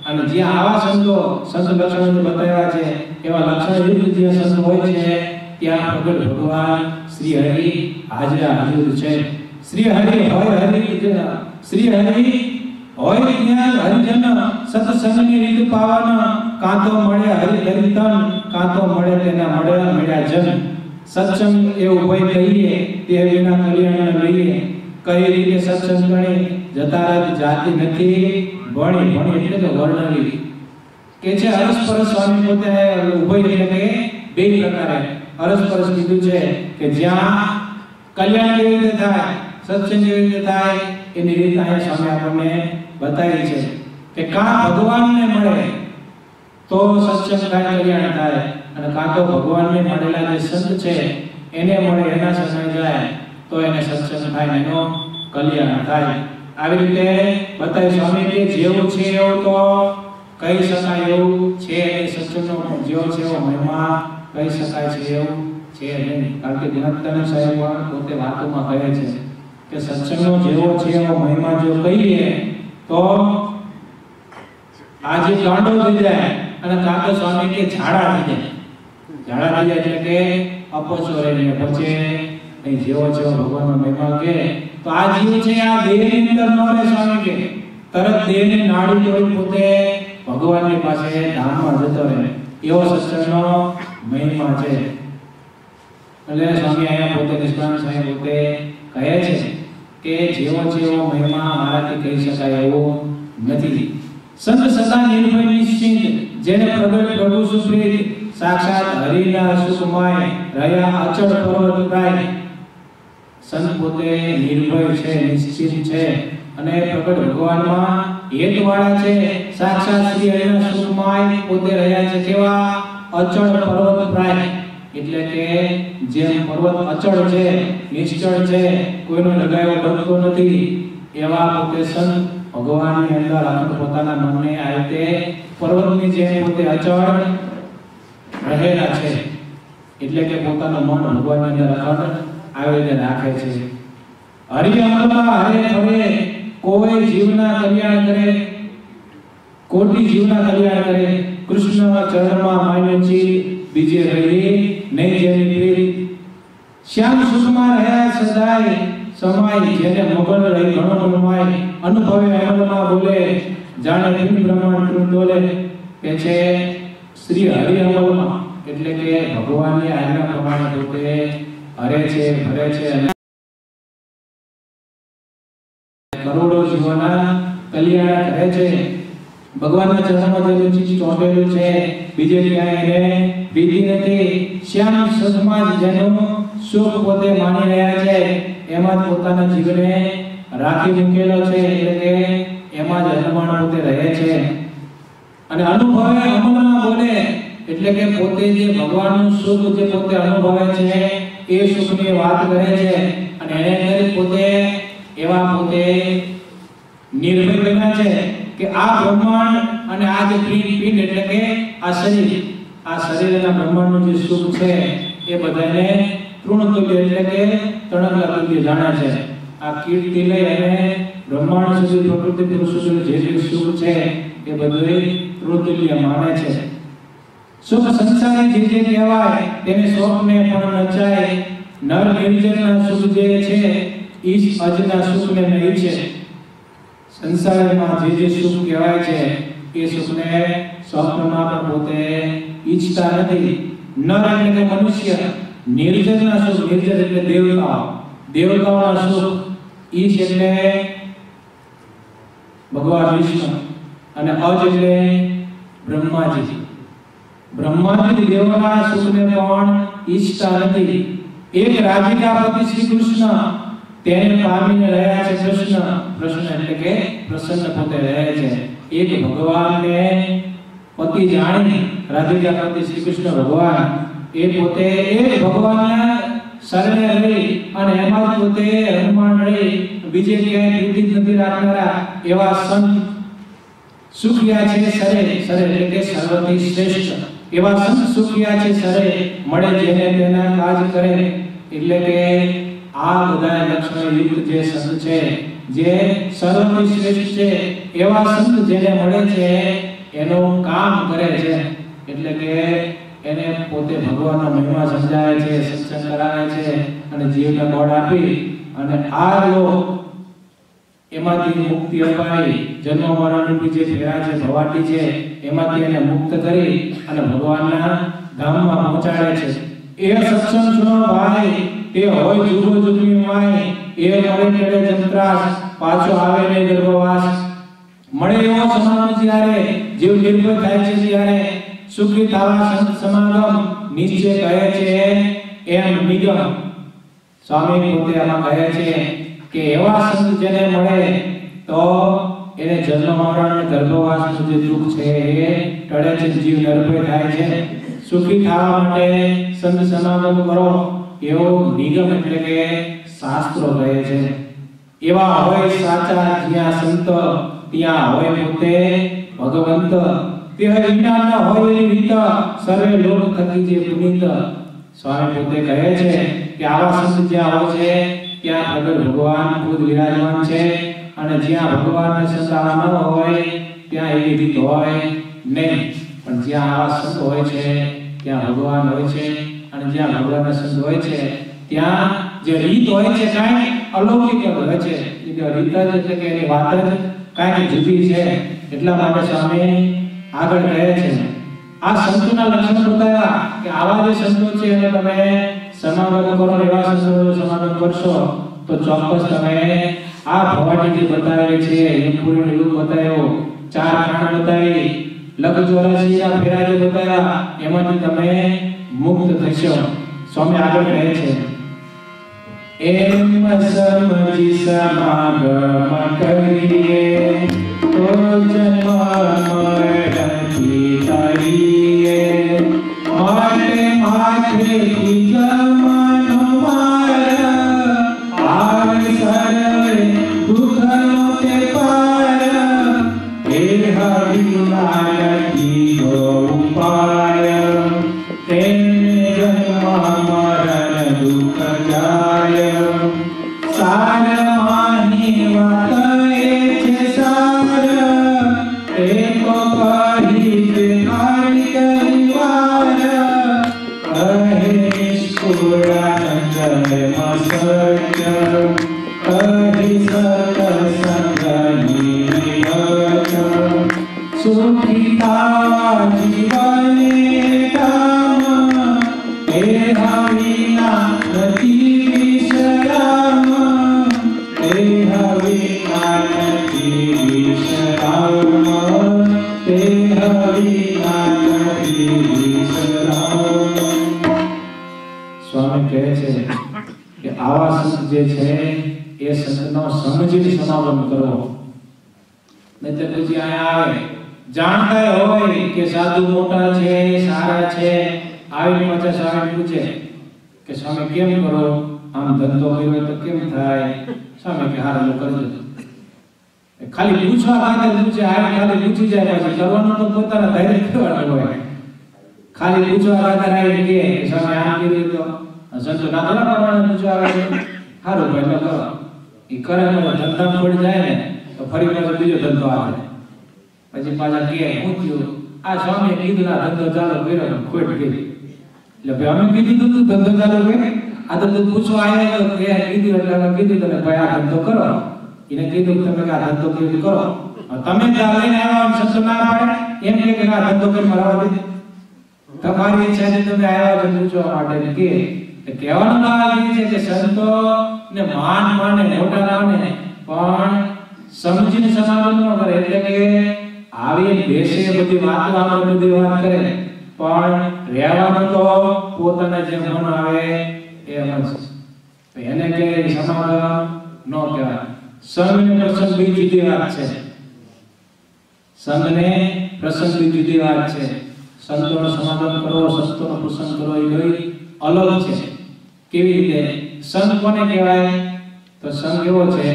અને જ્યાં આવા સંતો સંત લક્ષણો બતાવ્યા છે એવા લક્ષણ યુક્ત જે સંત હોય છે ત્યાં પ્રગટ ભગવાન શ્રી હરિ હાજર છે. શ્રી હરિ હોય હરિ શ્રી હરિ હોય ત્યાં હરિજન સત્સંગની રીત પાવન કાં તો મળે હરિ હરિતન કાં તો મળે તેના મળ્યા જન. સત્સંગ એ ઉભય કહીએ તે વિના કલ્યાણ લઈએ કઈ રીતે સત્સંગ ગણી જતા જાતિ નથી ભણી એટલે તો વર્ણવી કે છે. અરસપરસ સ્વામી પોતે ઉભય એટલે કે બે પ્રકારે અરસપરસ કીધું છે કે જ્યાં કલ્યાણ કેવી રીતે થાય, સત્સંગ કેવી રીતે થાય એની રીત અહીંયા સામે આપણને બતાવી છે કે કાં ભગવાનને મળે તો સત્સંગ થાય, કલ્યાણ થાય, અને કાં તો ભગવાનને મળેલા જે સંત છે એને મળે એના સમય જાય તો એને સત્સંગ થાય, એનો કલ્યાણ થાય. આવી રીતે બતાવી સ્વામી કે જેવું છે એવું તો કહી શકાય એવું છે. એ સત્સંગનો જેવો છે એવો મહિમા કહી શકાય છે એવું છે નહીં. કારણ કે ગુણત્તાના સાહેબ પણ પોતે વાતોમાં કહે છે કે સત્સંગનો જેવો છે એવો મહિમા જો કહીએ તો આજે ગાંડો થઈ જાય અને કાકા સ્વામી કે ઝાડા થઈ જાય. ઝાડા થઈ જાય એટલે કે અપચો રહીને પછી અહીં જેવો છે ભગવાનનો મહિમા કે તો આ જીવ છે આ દેહની અંદર ન રહે. સ્વામી કે તરત દેહની નાડી જોઈ પોતે ભગવાનની પાસે ધામમાં જતો રહે. એવો સત્સંગનો મહિમા છે. એટલે સ્વામી અહીંયા પોતે નિષ્કામ સાહેબ પોતે કહે છે કે જેવો છે એવો મહિમા મારાથી કહી શકાય એવું નથી. સંત સદા નિર્ભય નિશ્ચિંત જેને પ્રગટ પ્રભુ સુપ્રીત સાક્ષાત હરિના સુખમય રહ્યા અચળ પર્વત પ્રાય. સંત પોતે નિર્ભય છે, નિશ્ચિત છે અને પ્રગટ ભગવાનમાં હેતવાળા છે. સાક્ષાત શ્રી હરિના સુખમય પોતે રહ્યા છે. કેવા? અચળ પર્વત પ્રાય. એટલે કે જેમ પર્વત અચળ છે, નિશ્ચળ છે, કોઈનો લગાવ્યો ડગતો નથી, એવા પોતે સંત ભગવાનની અંદર આખું પોતાના મનને આ રીતે પર્વતની જેમ પોતે અચળ રહેલા છે. એટલે કે પોતાનું મન ભગવાનની અંદર અખંડ આવી રીતે રાખે છે. હરિ અમલમાં હરે ફરે કોઈ જીવના કલ્યાણ કરે, કોટી જીવના કલ્યાણ કરે. કૃષ્ણ ચરણમાં માન્યચી બીજે રહી નહીં જેની પ્રીત. શ્યામ સુખમાં રહ્યા સદાય સમાય જેને મગન રહી ઘણો મનમાય. અનુભવે અમલમાં બોલે જાણે પિંડ બ્રહ્માંડ કૃતોલે. કે છે શ્રી હરિ અમલમાં એટલે કે ભગવાનની આજ્ઞા પ્રમાણે પોતે હરે છે, ભરે છે અને કરોડો જીવોના કલ્યાણ કરે છે. ભગવાનના ચરણમાં જે ચીજ ચોંટેલું છે બીજે ક્યાંય એને વિધિ નથી. શ્યામ સુખમાં જેનું સુખ પોતે માની રહ્યા છે એમાં જ પોતાના જીવને રાખી મૂકેલો છે. એટલે કે એમાં જ અનુમાન પોતે રહે છે. અને અનુભવે અમલમાં બોલે એટલે કે પોતે જે ભગવાનનું સુખ જે પોતે અનુભવે છે એ સુખની વાત કરે છે. અને એને અંદર પોતે એવા પોતે નિર્ભય બન્યા છે કે આ બ્રહ્માંડ અને આ જે પિંડ એટલે કે આ શરીરના બ્રહ્માંડનું જે સુખ છે એ બધાને તૃણતુલ્ય એટલે કે તણકલા તુલ્ય જાણે છે. આ કીર્તિ લઈ અને બ્રહ્માંડ સુધી પ્રકૃતિ પુરુષ સુધી જે સુખ છે એ બધું તૃણતુલ્ય માને છે. સુખ સંસારી જે કહેવાય તેને સ્વપ્ને પણ નચાય. નર નિર્જનના સુખ જે છે ઈશ અજના સુખને નહીં છે. સંસારમાં જે સુખ કહેવાય છે એ સુખને સ્વપ્નમાં પણ પોતે ઈચ્છતા નથી. નર એટલે કે મનુષ્ય, નિર્જનના સુખ, નિર્જન એટલે દેવતાઓના સુખ, ઈશ એટલે ભગવાન વિષ્ણુ અને અજ એટલે બ્રહ્માજી દેવોના સુખને પણ ઈચ્છતા નથી. એક રાધિકાપતિ શ્રી કૃષ્ણ તેને પામીને રહ્યા છે કૃષ્ણ એટલે કે પ્રસન્ન પોતે રહે છે. એક ભગવાનને પતિ જાણી રાધિકાપતિ શ્રી કૃષ્ણ ભગવાન એ પોતે એક ભગવાનના શરણે રહી અને એમાં જ પોતે હનુમાન રહી બીજે ક્યાંય પ્રીતિ નથી રાખનારા એવા સંત સુખિયા છે સરે એટલે કે સર્વથી શ્રેષ્ઠ. એવા સંત સુખિયા છે સરે મળે જેને તેના કાજ કરે. એટલે કે આ બધા લક્ષણ યુક્ત જે સંત છે જે સર્વથી શ્રેષ્ઠ છે એવા સંત જેને મળે છે એનું કામ કરે છે. એટલે કે એને પોતે ભગવાનનો મહિમા સમજાવે છે, સત્સંગ કરાવે છે અને જીવને બોડ આપી અને આ લોક એમાંથી મુક્તિ અપાવી જન્મ મરણની જે ફેરા છે ભવાટી છે એમાંથી એને મુક્ત કરી અને ભગવાનના ધામમાં પહોંચાડે છે. એ સત્સંગ સુનો ભાઈ એ હોય જુગો જુગની માય એ મળે કેડે જંત્રાસ પાછો આવે ને ગર્ભવાસ. મળે એવો સમાગમ જ્યારે જીવ નિર્ભય થાય છે ત્યારે સુખી થવા સંત સમાગમ નિશ્ચય કહે છે એમ નિગમ. સ્વામી પોતે આમાં કહે છે કે એવા સંત જેને મળે તો એને જન્મ મરણ ગર્ભવાસનું જે દુઃખ છે એ ટળે છે, જીવ નિર્ભય થાય છે. સુખી થવા માટે સંત સમાગમ કરો એવો નિગમ એટલે કે શાસ્ત્રો કહે છે. એવા હોય સાચા જ્યાં સંત ત્યાં હોય પોતે ભગવંત. દેહ વિજ્ઞાન ન હોય એવી રીત સર્વે લોક થકી જે પુનિત સ્વામી પોતે કહે છે કે આવા સંત જ્યાં હોય છે ત્યાં પ્રગટ ભગવાન ખુદ વિરાજમાન છે અને જ્યાં ભગવાનને સંતાન ન હોય ત્યાં એવી રીત હોય નહીં પણ જ્યાં આવા સંત હોય છે ત્યાં ભગવાન હોય છે અને જ્યાં ભગવાનના સંત હોય છે ત્યાં જે રીત હોય છે કાંઈ અલૌકિક હોય છે એ રીત જ એટલે કે એની વાત જ કાંઈક જુદી છે એટલા માટે સ્વામી આગળ કહે છે આ સંતોના લક્ષણ બતાવ્યા કે આવા જે સંતો છે એને તમે સમાગમ કરો એવા સંતોનો સમાગમ કરશો તો ચોક્કસ તમે આ ભવાડી જે બતાવેલી છે યમપુરીનો યુગ બતાવ્યો ચાર ખાણ બતાવી લખ 84 ના ફેરા જે બતાવ્યા એમાંથી તમે મુક્ત થશો સ્વામી આગળ કહે છે એમ સમજી સમાગમ કરીએ તો જન્મ મરણથી તરીએ માટે માથે જમનો માર આવે સર્વે દુઃખનો તે પાર એ હરિનાથી ઉપાય તેને જન્મ મરણ દુઃખ જાય સાર માની વાત એ છે સાર એ તો કહી તે કાઢી કરી વાર કહે નિષ્કુળાનંદ મસત્ય કહી સત્સંગની નિયત સુખિતા જીવને ધામ એ હરિના નથી વિશ્રામ એ હરિના નથી વિશ્રામ એ હરિના નથી વિશ્રામ સ્વામી કહે છે કે આવા સંત જે છે એ સંતનો સમજીને સમાગમ કરો નહીતર પછી અહીંયા આવે જાણતા હોય કે સાધુ મોટા છે સારા છે આવી પાછા સ્વામી પૂછે કે સ્વામી કેમ કરો આમ ધંધો કર્યો તો કેમ થાય સ્વામી કે હારું કરજો ખાલી પૂછવા ખાતર પૂછે આ ખાલી પૂછી જાય પછી કરવાનું તો પોતાના ધૈર્ય કરવાનું હોય ખાલી પૂછવા ખાતર આવી કે સ્વામી આમ કીધું તો સંતો નાથના પ્રમાણે પૂછવા આવે હારું ભાઈ તો કરો એ કરે ધંધા પડી જાય ને તો ફરી પાછો બીજો ધંધો આવે પછી પાછા કે હું થયું આ સ્વામી કીધું ના ધંધો ચાલુ કર્યો ખોટ ગઈ એટલે ભાઈ અમે કીધું તું ધંધો ચાલુ કરે આ તો તું પૂછવા આવ્યો તો કે કીધું એટલે અમે કીધું તને ભાઈ આ ધંધો કરો એને કીધું તમે આ ધંધો કેવી કરો તમે ત્યાં લઈને આવ્યા સંતો ના પાડે એમ કે આ ધંધો કરી મારવા દે તમારી ઈચ્છા છે તમે આવ્યા છો પૂછવા માટે કે કહેવાનો ભાવ એ છે કે સંતો ને માન માને મોટા નામે પણ સમજીને સમાગમ ન કરે એટલે કે આવી બેસે બધી વાતો આપણે બધી વાત કરે પણ રહેવાનું તો પોતાના જે મન આવે એમ જ એને કે સમાગમ ન કહેવાય સંઘને પ્રસંગ બી જુદી વાત છે સંઘને પ્રસંગ બી જુદી વાત છે સંતોનો સમાગમ કરો સંતોનો પ્રસંગ કરો એ બી અલગ છે કેવી રીતે સંઘ કોને કહેવાય તો સંઘ એવો છે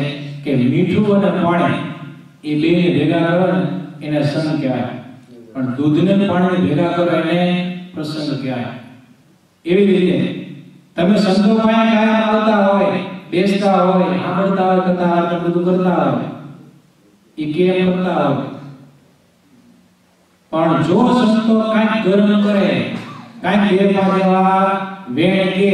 કે મીઠું અને પાણી એ બેને ભેગા કરો ને એને સંઘ કહેવાય પણ દૂધને પાણી ભેગા કરો એને પ્રસંગ કહેવાય એવી રીતે તમે સંતો પાસે કાયમ આવતા હોય બેસતા હોય સાંભળતા હોય કથા વાર્તા બધું કરતા હોય એ કેમ કરતા હોય પણ જો સંતો કાંઈક ગરમ કરે કાંઈક બેફા જેવા વેણ કે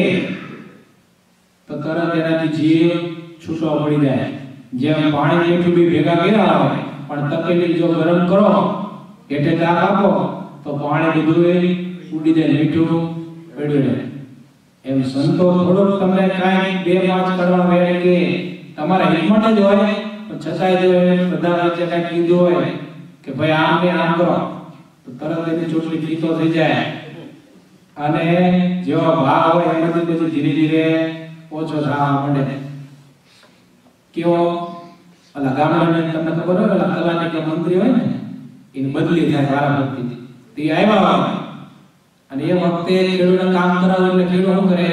તો તરત એનાથી જીવ છૂટો પડી જાય જેમ પાણી મીઠું બી ભેગા કર્યા હોય પણ તપેલી જો ગરમ કરો એટલે તાપ આપો તો પાણી બધું ઉડી જાય મીઠું પડ્યું રહે એમ સંતો થોડોક તમને કાંઈ બે પાંચ કરવા વેણ કે તમારા હિંમત જ હોય પણ છતાંય જો બધા વચ્ચે કાંઈક કીધું હોય કે ભાઈ આમ ને આમ કરો તો તરત એની ચોટલી ફીતો થઈ જાય અને જેવો ભાવ હોય એમાંથી પછી ધીરે ધીરે ઓછો થવા માંડે કેવો ઓલા ગામડાને તમને ખબર હોય ઓલા કલાની કે મંત્રી હોય ને એને બદલી થાય વારાફરતી તે આવ્યા હોય અને એ વખતે ખેડૂતને કામ કરાવે એટલે ખેડૂત શું કરે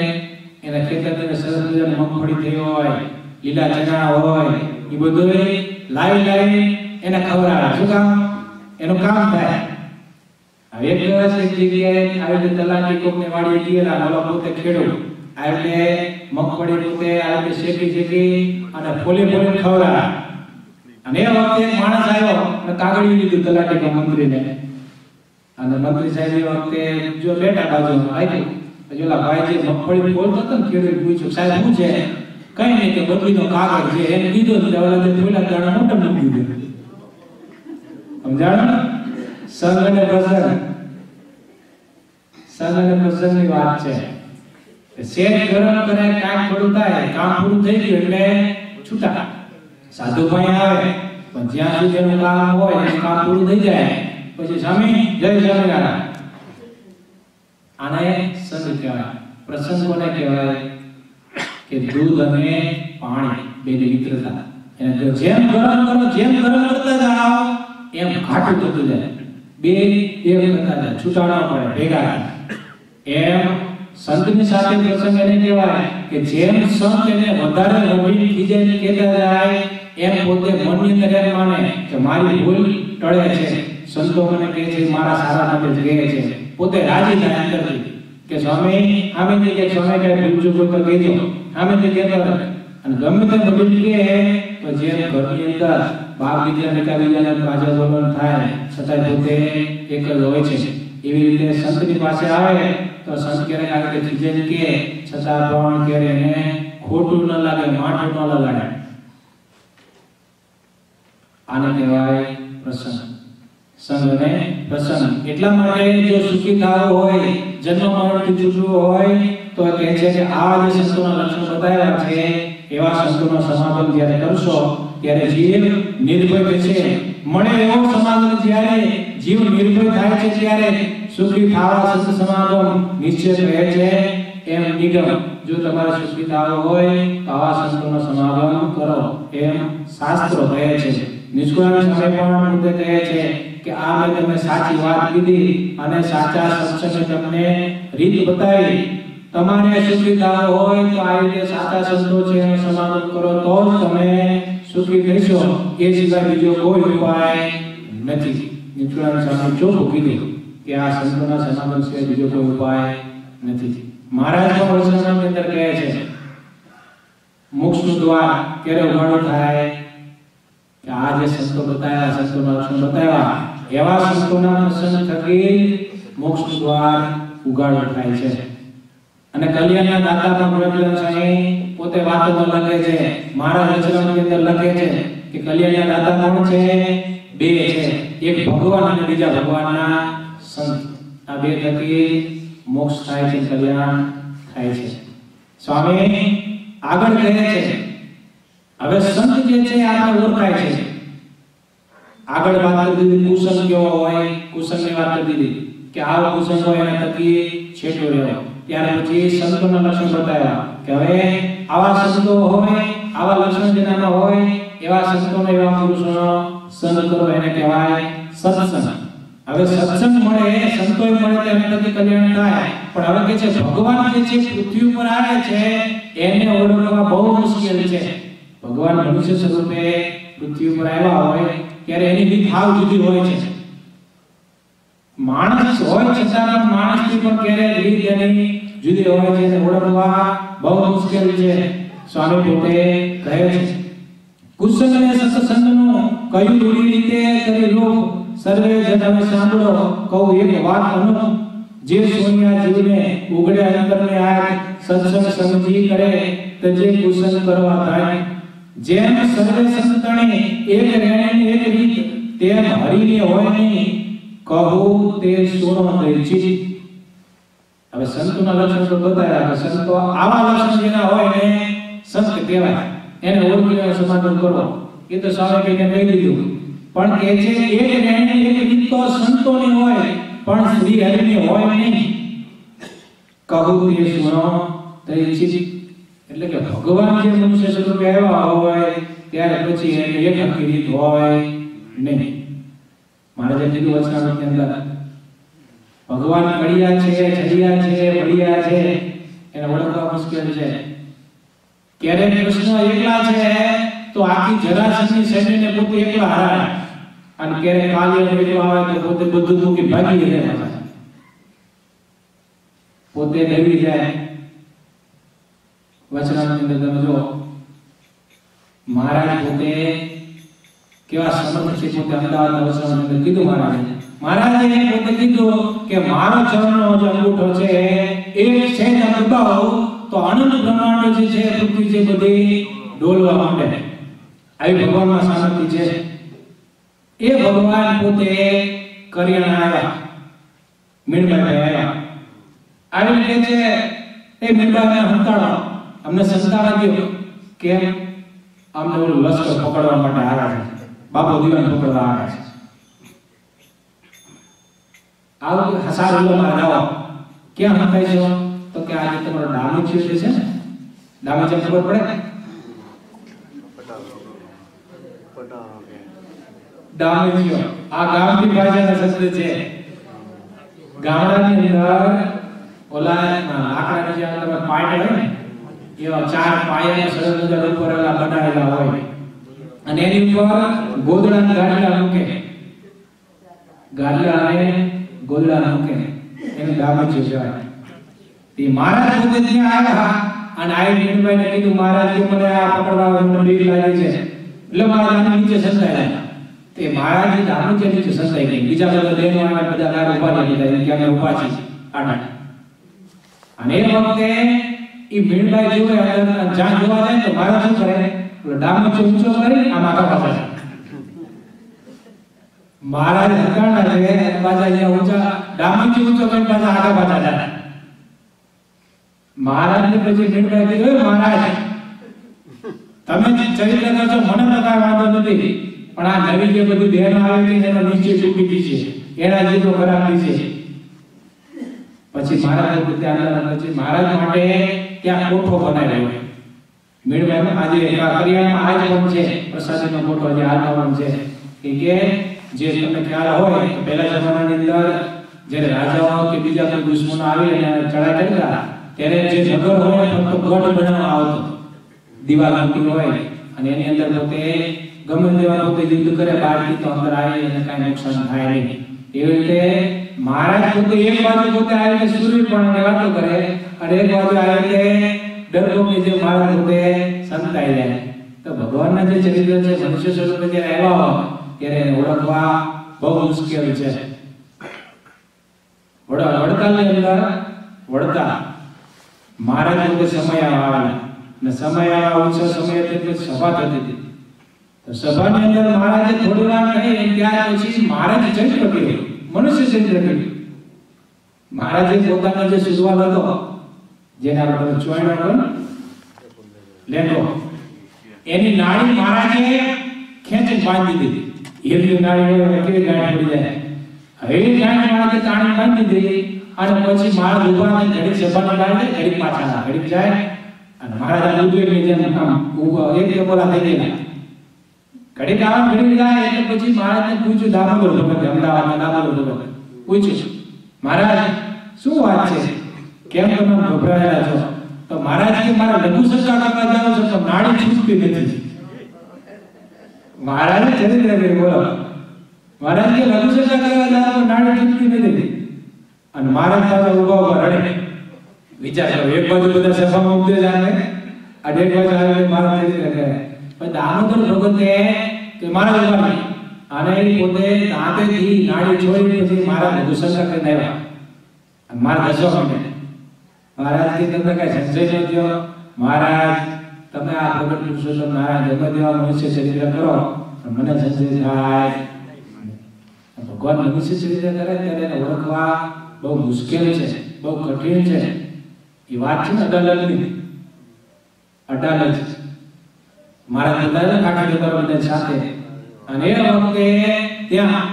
એના ખેતરને સરસ મજાની મગફળી થઈ હોય લીલા ચણા હોય એ બધું લાવી એને ખવડાવે શું કામ એનું કામ થાય હવે એક દિવસ એક જગ્યાએ આવી રીતે તલાટી કોકને વાડીએ ગયેલા, ઓલો પોતે ખેડૂત, એટલે મગફળી પોતે આવી શેકી અને ફોલી ખવડાવ્યા. અને એ વખતે એક માણસ આવ્યો અને કાગળિયું લીધું તલાટી મંત્રીને, અને મંત્રી સાહેબ એ વખતે જો બેઠા બાજુ રાખ્યું. પછી ઓલા ભાઈ જે મગફળી ફોલતો હતો ને ખેડૂત પૂછ્યું, સાહેબ શું છે? કઈ નહીં કે બદલીનો કાગળ છે એને દીધો ને ઓલા જે ફોલા દાણા મોટા મૂકી દીધું. સમજાણો? સંગ અને પ્રસંગની વાત છે. શેર ગરમ કરે, કામ થોડું થાય, કામ પૂરું થઈ ગયું એટલે છૂટા. સાધુ ભાઈ આવે પણ જ્યાં સુધી એનું કામ હોય એનું કામ પૂરું થઈ જાય પછી સ્વામી જય સ્વામિનારાયણ. આને સંગ કહેવાય. પ્રસંગ કોને કહેવાય? કે દૂધ અને પાણી બેની મિત્રતા. એને જેમ ગરમ કરતા જાઓ એમ ઘાટું થતું જાય, બે એક થતા જાય, છૂટાણા પડે, ભેગા. એમ સંતની સાથે પ્રસંગ એને કહેવાય કે જેમ સંત એને વધારે વડીલ ખીજાઈને કહેતા જાય એમ પોતે મનની અંદર એમ માને કે મારી ભૂલ ટળે છે, સંતો મને કહે છે મારા સારા માટે જ કહે છે, પોતે રાજી થાય અંદરથી કે સ્વામી આમેથી કે સ્વામી કઈ ભૂલ ચૂક તો કહેજો, આમેથી કહેતો રહે. અને ગમે તે વડીલ કહે તો જેમ ઘરની અંદર બાપ દીકરા નીકળીને કાજલ બોલન થાય છતાં પોતે એક જ હોય છે, એવી રીતે સંતની પાસે આવે તો સંત ક્યારેક આવી રીતે ખીજે કે છતાં પણ ક્યારે એને ખોટું ન લાગે, માઠું ન લગાડે. આને કહેવાય પ્રસંગ. સંગ અને પ્રસંગ. એટલા માટે જો સુખી થવું હોય, જન્મ મરણથી છૂટવું હોય તો કહે છે કે આ જે સંતોના લક્ષણ બતાવ્યા છે એવા સંતોનો સમાગમ જ્યારે કરશો ત્યારે જીવ નિર્ભય છે. મળે એવો સમાગમ જ્યારે જીવ નિર્ભય થાય છે ત્યારે સુખી થવા સંત સમાગમ નિશ્ચય રહે છે. એમ નિગમ જો તમારે સુખી થવું હોય તો આવા સંતોનો સમાગમ કરો એમ શાસ્ત્રો કહે છે. નિષ્કુળાનંદ સ્વામી પણ મુદ્દે કહે છે કે આ મેં તમને સાચી વાત કીધી અને સાચા સત્સંગે તમને રીત બતાવી. તમારે સુખી થવું હોય તો આ રીતે સાચા સંતો છે એનો સમાગમ કરો તો જ તમે સુખી થશો. એ સિવાય બીજો કોઈ ઉપાય નથી. નિષ્કુળાનંદ સ્વામી ચોખ્ખું કીધું કે આ સંતોના સમાગમ સિવાય બીજો કોઈ ઉપાય નથી. મહારાજ પણ વચનામૃતની અંદર કહે છે મોક્ષનું દ્વાર ક્યારે ઉઘાડું થાય કે આ જે સંતો બતાવ્યા, સંતોના લક્ષણ બતાવ્યા એવા સંતોના પ્રસંગ થકી મોક્ષનું દ્વાર ઉઘાડું થાય છે. અને કલ્યાણના દાતા પણ પ્રભુદાસ સ્વામી પોતે વાતોમાં લખે છે, મારા વચનામૃતની અંદર લખે છે કે કલ્યાણના દાતા કોણ છે? બે છે, એક ભગવાન અને બીજા ભગવાનના સંત. આ બે થકી મોક્ષ થાય છે, કલ્યાણ થાય છે. સ્વામી આગળ કહે છે હવે સંત જે છે આપણે ઓળખાય છે. આગળ વાત કરી દીધી કુસંગ કેવો હોય, કુસંગની વાત કરી દીધી કે આવો કુસંગ હોય એના થકી છેટો રહ્યો. ત્યાર પછી સંતોના લક્ષણ બતાવ્યા કે હવે આવા સંતો હોય, આવા લક્ષણ જેનામાં હોય એવા સંતોનો એવા પુરુષોનો સંગ કરો એને કહેવાય સત્સંગ. હવે સત્સંગ મળે, સંતોય મળે તો એમનાથી કલ્યાણ થાય. પણ હવે કે છે ભગવાન જે છે પૃથ્વી ઉપર આવે છે એને ઓળખવા બહુ મુશ્કેલ છે. ભગવાન મનુષ્ય સ્વરૂપે પૃથ્વી ઉપર આવ્યા હોય ત્યારે એની રીત હાવ જુદી હોય છે. માણસ હોય છતાં પણ માણસની પણ ક્યારેક રીત એની જુદી હોય છે, એને ઓળખવા બહુ મુશ્કેલ છે. સ્વામી પોતે કહે છે કુસંગ અને સત્સંગનું કયું દૂરી રીતે કરી લો સર્વે જન સાંભળો કહું એક વાત અનુ જે સોનિયા જીવને ઉગડે અંતરને આગ સત્સંગ સમજી કરે તે જે કુસંગ કરવા થાય. જેમ સર્વે સંતણે એક રેણી એક રીત તેમ હરિને હોય નહીં કહું તે સુનો દૈચિત. હવે સંતોના લક્ષણ તો બતાવ્યા કે સંતો આવા લક્ષણ જેના હોય ને સંત કહેવાય, એને ઓળખીને સમાધાન કરો. એ તો સ્વામી કહી દીધું. પણ કે છે એક રેણી એક રીત તો સંતોની હોય પણ શ્રી હરિની હોય નહીં કહું તે સુનો દૈચિત. એટલે કે ભગવાન જે મનુષ્ય સ્વરૂપે આવ્યા હોય ત્યારે પછી એની એક હકી રીત હોય નહીં. મહારાજે કીધું વચનામૃતની અંદર ભગવાન કડિયા છે, છડિયા છે, વડિયા છે, એને ઓળખવા મુશ્કેલ છે. ક્યારેક કૃષ્ણ એકલા છે તો આખી જરાસંઘની સૈન્યને પોતે એકલા હરાવે, અને ક્યારેક કાલિયો એટલો આવે તો પોતે બધું મૂકી ભાગી જાય, પોતે ડરી જાય. વચનામૃતની અંદર તમે જો મહારાજ પોતે કેવા સમર્થ છે. પોતે અમદાવાદના વચનામૃતની અંદર કીધું મહારાજે પોતે કીધું કે મારો ચરણનો જે અંગૂઠો છે એ છે દબાવો તો અનંત બ્રહ્માંડ જે છે પૃથ્વી જે બધી ડોલવા માંડે. આવી ભગવાનમાં સામર્થ્ય છે. એ ભગવાન પોતે કરિયાણા આવ્યા, મીણબાઈ આવ્યા, આવી કે છે એ મીણબાઈને હંતાડો, અમને સંતાન દો. કેમ? અમને ઓલું લશ્કર પકડવા માટે આવ્યા છે, બાપો દીવાન પકડવા આવ્યા છે. આવું હસારુલ્લામાં જાઓ. ક્યાં હંતાય છે? તો કે આજે તમારો ડામીચિયો જે છે ને, ડામીચિયો ખબર પડે? ડામીચિયો આ ગામની ભાષાનો શબ્દ છે. ગામડાની અંદર ઓલા લાકડાની જે અંદર પાટ હોય ને એવા 4 પાયાના સરળ ઉપર બનાવેલા હોય અને એની ઉપર ગોદડાના ગાડલા મૂકે, ગાડલા અને ગોદડા મૂકે, એને ડામીચિયો કહેવાય. તે મહારાજ પોતે ત્યાં આવ્યા અને આઈ મીણબાઈને કીધું મહારાજ કે મને આ પકડવા મને બીક લાગે છે. એટલે મહારાજ નીચે સંતાયા. તે મહારાજ ડામીચિયો નીચે સંતાઈ ગઈ. બીજા બધા દેનો આવ્યા, બધા ગાડ ઉભા થઈ ગયા કે અમે ઉભા છીએ આડા. અને એ વખતે ઈ મીણબાઈ જોવે અંદર જ્યાં જોવા જાય તો મહારાજ શું કરે? ડામીચિયો ઊંચો કરી આમ આગળ પાછા. મહારાજ હકાણા છે પાછા અહીંયા ઊંચા ડામીચિયો ઊંચો કરી પાછા આગળ પાછા જાય. મહારાજને પછી મીણબાઈ કીધું મહારાજ તમે ચરિત્ર કરશો મને તો કાંઈ વાંધો નથી, પણ આ નવી જે બધી બહેનો આવી છે એનો નીચે ચૂકી છે, એના જીતો ખરાબ છે. પછી મહારાજ પછી મહારાજ માટે ત્યાં કોઠો બનાવ્યો. મીણબાઈ આજે કરિયાણામાં આજ પણ છે પ્રસાદીનો કોઠો જે હાલમાં પણ છે. કે જે તમને ખ્યાલ હોય તો પહેલા જમાનાની અંદર જ્યારે રાજાઓ કે બીજા કોઈ દુશ્મનો આવી અને ચડાઈ કરતા ત્યારે જે નગર હોય ફક્ત ગઢ બનાવવામાં આવતો, દીવાલ મૂકી હોય અને એની અંદર પોતે ગમે તેવા પોતે યુદ્ધ કરે બહારથી તો અંદર આવી અને કાંઈ નુકસાન થાય નહીં. એવી રીતે મહારાજ પોતે એક બાજુ પોતે આવીને સૂર્યપણની વાતો કરે અને એક બાજુ આવીને ડરપોકની જે મહારાજ પોતે સંતાઈ જાય. તો ભગવાનના જે ચરિત્ર છે મનુષ્ય સ્વરૂપે જ્યારે આવ્યા હોય ત્યારે એને ઓળખવા બહુ મુશ્કેલ છે. વડતાલની અંદર વડતા મહારાજ પોતે સમય આવેલા ને સમય આવા ઓછો સમય એટલે સભા થતી હતી. તો સભાની અંદર મહારાજે થોડી વાર કહી ત્યાર પછી મહારાજ ચરિત્ર કહ્યું, મનુષ્ય ચરિત્ર કહ્યું. મહારાજે પોતાનો જે સુજવાલ હતો જેને આપણે ચોયણો હતો ને લેંગો, એની નાળી મહારાજે ખેંચી બાંધી દીધી. હીરની નાળી હોય કેવી ગાંઠ પડી જાય, હવે ગાંઠ મહારાજે તાણી બાંધી દીધી. અને પછી મહારાજ ઉભા થઈને ઘડીક સભાની બહાર જાય, ઘડીક પાછા ઘડીક જાય અને મહારાજ ઉદ્વેગની જેમ આમ ઉભા એક બોલા થઈ ગયા. ઘડીક આમ ઘડીક જાય એટલે પછી મહારાજને પૂછ્યું, દામોદર ભગત અમદાવાદના દામોદર ભગત પૂછ્યું, મહારાજ શું વાત છે, કેમ તમે ગભરાયેલા છો? તો મહારાજ કે મારા લઘુ શંકા કરવા જાવ છો તો નાડી છૂટતી નથી. મહારાજે ચરિત્ર કહ્યું, બોલો મહારાજ કે લઘુ શંકા કરવા જાવ તો નાડી છૂટતી નથી. અને મહારાજ પાસે ઉભા રડે. વિચાર કરો, એક બાજુ બધા સભામાં ઉભે જાય અને એક બાજુ આવે મહારાજ ચરિત્ર કરે. પણ દામોદર ભગતે કે મહારાજ ઉભા અને એ પોતે દાંતેથી નાડી છોડી પછી મહારાજ લઘુ શંકા કરીને આવ્યા. મહારાજ હસવા માંડ્યા. મહારાજ કે તમને કઈ સંશય ન થયો? મહારાજ તમે આ પ્રગટ પુરુષોત્તમ નારાયણ ગમે તેવા મનુષ્ય ચરિત્ર કરો પણ મને સંશય થાય. ભગવાન મનુષ્ય ચરિત્ર કરે ત્યારે એને ઓળખવા બહુ મુશ્કેલ છે, બહુ કઠિન છે. એ વાત છે ને અડાલજની. અડાલજ મહારાજ બતાવ્યા કાકા દેવરાજ સાથે અને એ વખતે ત્યાં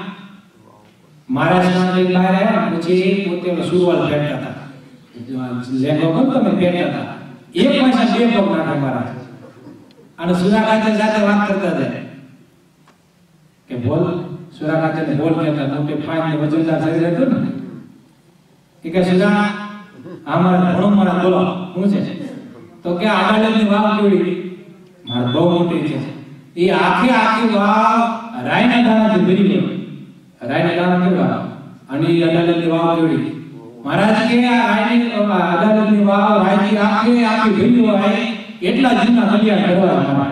મહારાજ સાથે બહાર આવ્યા પછી પોતે સુરવાલ પહેરતા હતા, લેંગો પણ તમે પહેરતા હતા. એક પાછા બે પગ નાખે મહારાજ અને સુરાકાચર સાથે વાત કરતા હતા કે બોલ. સુરાકાચરને બોલ કહેતા તો કે ફાઈન વજનદાર શરીર હતું ને એ કે સુરા આમાં ઘણો મારા બોલો શું છે? તો કે અડાલજની વાવ કેવી? મારે બહુ મોટી છે. એ આખી વાવ રાયના દાણાથી ભરી ગયો. રાયના દાણા કેવા અને અડાલજની વાવ કેવી. મહારાજ કે આ રાયની અડાલજની વાવ રાયથી આખી ભરી હોય એટલા જીવના કલ્યાણ કરવા.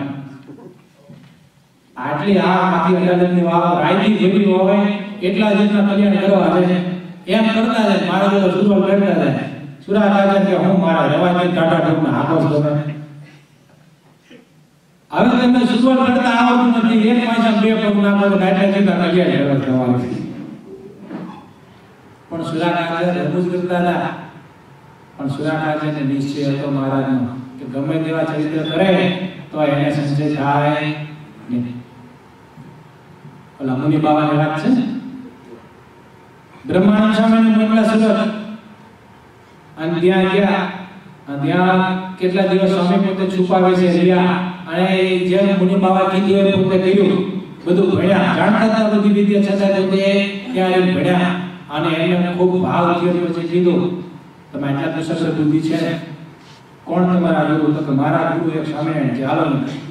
આટલી આખી અડાલજની વાવ રાયથી ભરી હોય એટલા જીવના કલ્યાણ કરવા છે. એમ કરતા જાય મહારાજ તો સુરવલ કરતા જાય. સુરા રાજા કે હું મારા રવાજી ટાટા ઢોકના હાકો તમે હવે તમને સુરવલ કરતા આવડતું નથી. એક પૈસા બે પગ નાખો તો ગાયત્રી જીવના કલ્યાણ કરવા જવાનું. પણ સુરા રાજા રમૂજ કરતા હતા. પણ સુરા રાજાને નિશ્ચય હતો મહારાજનો કે ગમે તેવા ચરિત્ર કરે તો એને સંજય થાય નહીં. ઓલા મુનિ બાવાની વાત છે બ્રહ્માનંદ સ્વામીને મોકલા સુરત અને ત્યાં ગયા. ત્યાં કેટલા દિવસ સ્વામી પોતે છુપાવે છે રહ્યા અને જે મુનિ બાવા કીધું એ પોતે કર્યું. બધું ભણ્યા જાણતા હતા બધી વિદ્યા છતાં પોતે ત્યાં ભણ્યા અને એને ખૂબ ભાવ થયો. પછી કીધું તમે આટલા કુશળ બુદ્ધિ છે કોણ તમારા ગુરુ? તો કે મારા ગુરુ એક સ્વામિનારાયણ છે, હાલો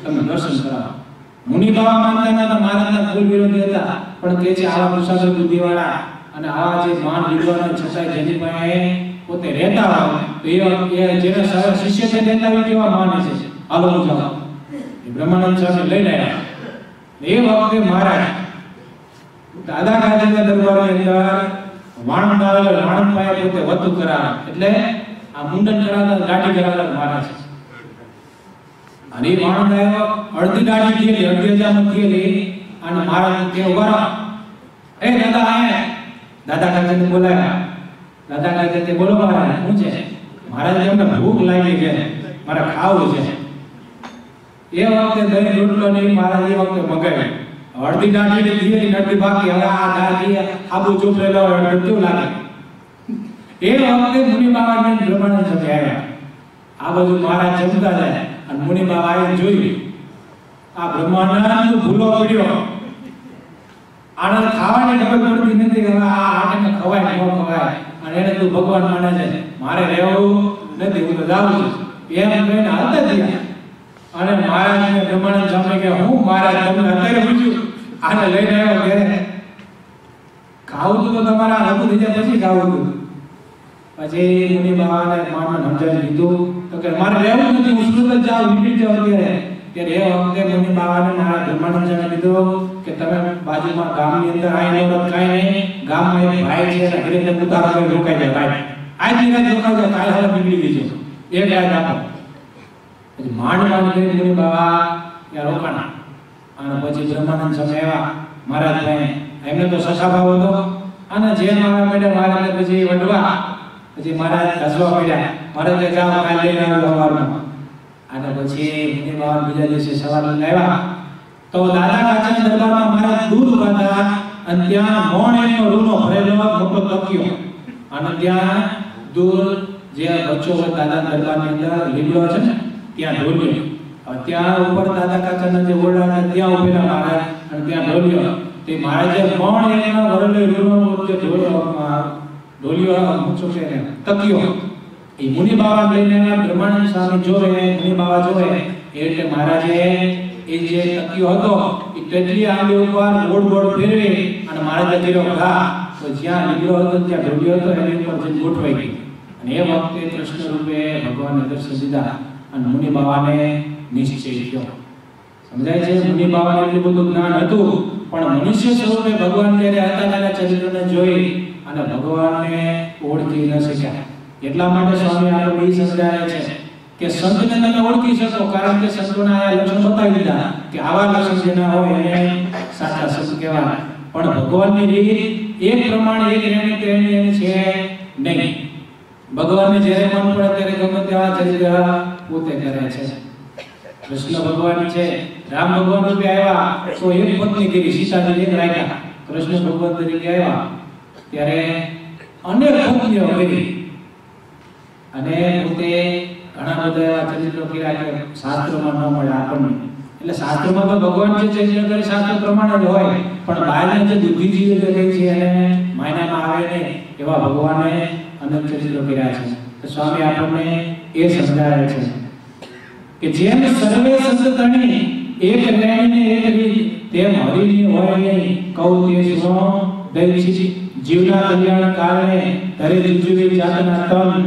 તમે દર્શન કરાવો. મુનિ બાવા માનતા હતા મહારાજના ફૂલ વિરોધી હતા પણ કે છે આવા કુશળ બુદ્ધિ વાળા અને આવા જે મહાન વિદ્વાનો છતાં જેની પાસે પોતે રહેતા હોય તો એ જેના શિષ્ય છે રહેતા હોય કેવા માને છે. હાલો જાઓ. બ્રહ્માનંદ સ્વામી લઈને આવ્યા. એ વખતે મહારાજ દાદા ગાજીના દરબારની અંદર વાણંદ પાસે પોતે વતું કરાવે એટલે આ મુંડન કરાવતા દાઢી કરાવતા મહારાજ. અને એ વાણંદ આવ્યો અડધી દાઢી થયેલી અડધી હજામત થયેલી અને મહારાજ કે ઉભા રહો. એ દાદા આયા. દાદા કાકાને બોલાયા. દાદા કાકા કે બોલો મહારાજ શું છે? મહારાજ એમને ભૂખ લાગી છે, મારે ખાવું છે. એ વખતે દહીં રોટલો નહીં મહારાજ એ વખતે મગાવ્યો. અડધી દાઢી થયેલી અડધી બાકી. હવે આ દાઢી આબુ ચોપડેલો કેવું લાગે. એ વખતે મુનિ બાબાને બ્રહ્માનંદ સ્વામી આવ્યા. આ બધું મહારાજ જમતા જાય અને મુનિ બાબા આવીને જોયું આ બ્રહ્માનંદ ભૂલો પડ્યો. આને ખાવાની ખબર પડતી નથી કે આ આટને ખવાય ન ખવાય અને એને તું ભગવાન માને છે, મારે રહેવું નથી, હું તો જાઉં છું એમ કહીને હાલતા થયા. અને મહારાજને બ્રહ્માનંદ સ્વામી કે હું મહારાજ તમને અત્યારે પૂછ્યું આને લઈને આવ્યો ઘરે ખાવું તો તમારા હતું થઈ જાય પછી ખાવું હતું. પછી મુનિ બાબાને માણને સમજાવી દીધું તો કે મારે રહેવું નથી, હું સુરત જ જાઉં, નીકળી જાઉં. ત્યારે એ વખતે મુનિ બાબાને મારા બ્રહ્માનંદ સ્વામી કીધું કે તમે બાજુમાં ગામની અંદર આવીને કાંઈ નહીં, ગામમાં એક ભાઈ છે એના ઘરે તમે ઉતારો કરી રોકાઈ જાય ભાઈ, આજની રાત રોકાઈ જાય, કાલે હવે નીકળી જજો, એક રાત આપો. પછી માંડ કરી મુનિ બાબા ત્યાં રોકાણા. અને પછી બ્રહ્માનંદ સ્વામી આવ્યા મહારાજ ભાઈ, એમને તો સસા ભાવ હતો અને જે મારા મેડમ મહારાજને પછી વડવા પછી મહારાજ હસવા પડ્યા. મહારાજે જાઓ કાલે લઈને આવ્યો સવારમાં. અને પછી મુનિ બાબા બીજા દિવસે સવારે આવ્યા તો દાદા કાકાના દરબારમાં મહારાજ દૂધ હતા અને ત્યાં મોણ એકનો રૂનો ભરેલો મોટો તકિયો અને ત્યાં દૂધ જે બચ્ચો હોય દાદા દરબારની અંદર લીમડો છે ને ત્યાં ઢોલ્યો. ત્યાં ઉપર દાદા કાકાના જે ઓરડા ત્યાં ઉભેલા મહારાજ અને ત્યાં ઢોલ્યો. તે મહારાજે મોણ એકનો ભરેલો રૂનો જે ઢોલ્યો મૂછો છે તકિયો એ મુનિ બાબા લઈને બ્રહ્માનંદ સ્વામી જોવે, મુનિ બાબા જોવે એટલે મહારાજે એ જે તકિયો હતો એ તેટલી આંગળી ઉપર ગોળ ગોળ ફેરવી અને મહારાજે કર્યો ઘા તો જ્યાં લીમડો હતો ત્યાં ઢોલ્યો હતો એની ઉપર જે ગોઠવાઈ ગઈ. અને એ વખતે કૃષ્ણ રૂપે ભગવાનને દર્શન દીધા અને મુનિ બાબાને નિશ્ચય થયો. સમજાય છે? મુનિ બાબાને એટલું બધું જ્ઞાન હતું પણ મનુષ્ય સ્વરૂપે ભગવાન જ્યારે હતા તેના ચરિત્રને જોઈ અને ભગવાનને ઓળખી ન શક્યા. એટલા માટે સ્વામી આપણને એ સમજાવે છે કે સંતને તમે ઓળખી શકો કારણ કે સંતોના આ લક્ષણ બતાવી દીધા કે આવા લક્ષણ જેના હોય એને સાચા સંત કહેવાય. પણ ભગવાનની રીત એક પ્રમાણે એક રેણી તેણી છે નહીં. ભગવાનને જ્યારે મન પડે ત્યારે ગમે તેવા ચરિત્ર પોતે કરે છે. કૃષ્ણ ભગવાન છે, રામ ભગવાન રૂપે આવ્યા તો એક પત્ની કરી, સીતાજી એક રાખ્યા. કૃષ્ણ ભગવાન તરીકે આવ્યા ત્યારે અનેક પત્નીઓ કરી અને પોતે ઘણા બધા એવા ચરિત્રો કર્યા કે શાસ્ત્રોમાં ન મળે આપણને. એટલે શાસ્ત્રોમાં તો ભગવાન જે ચરિત્ર કરે શાસ્ત્ર પ્રમાણે જ હોય પણ બહારના જે બુદ્ધિજીવી જે કહે છે એને માયનામાં આવે નહીં એવા ભગવાને અનેક ચરિત્રો કર્યા છે. તો સ્વામી આપણને એ સમજાવે છે કે જેમ સર્વે સંત તણી એક રેણીને એક રીત તેમ હરિની હોય નહીં કહું તે સુનો દૈક્ષિક જીવના કલ્યાણ કારણે ધરે જુજુવી જાતના તન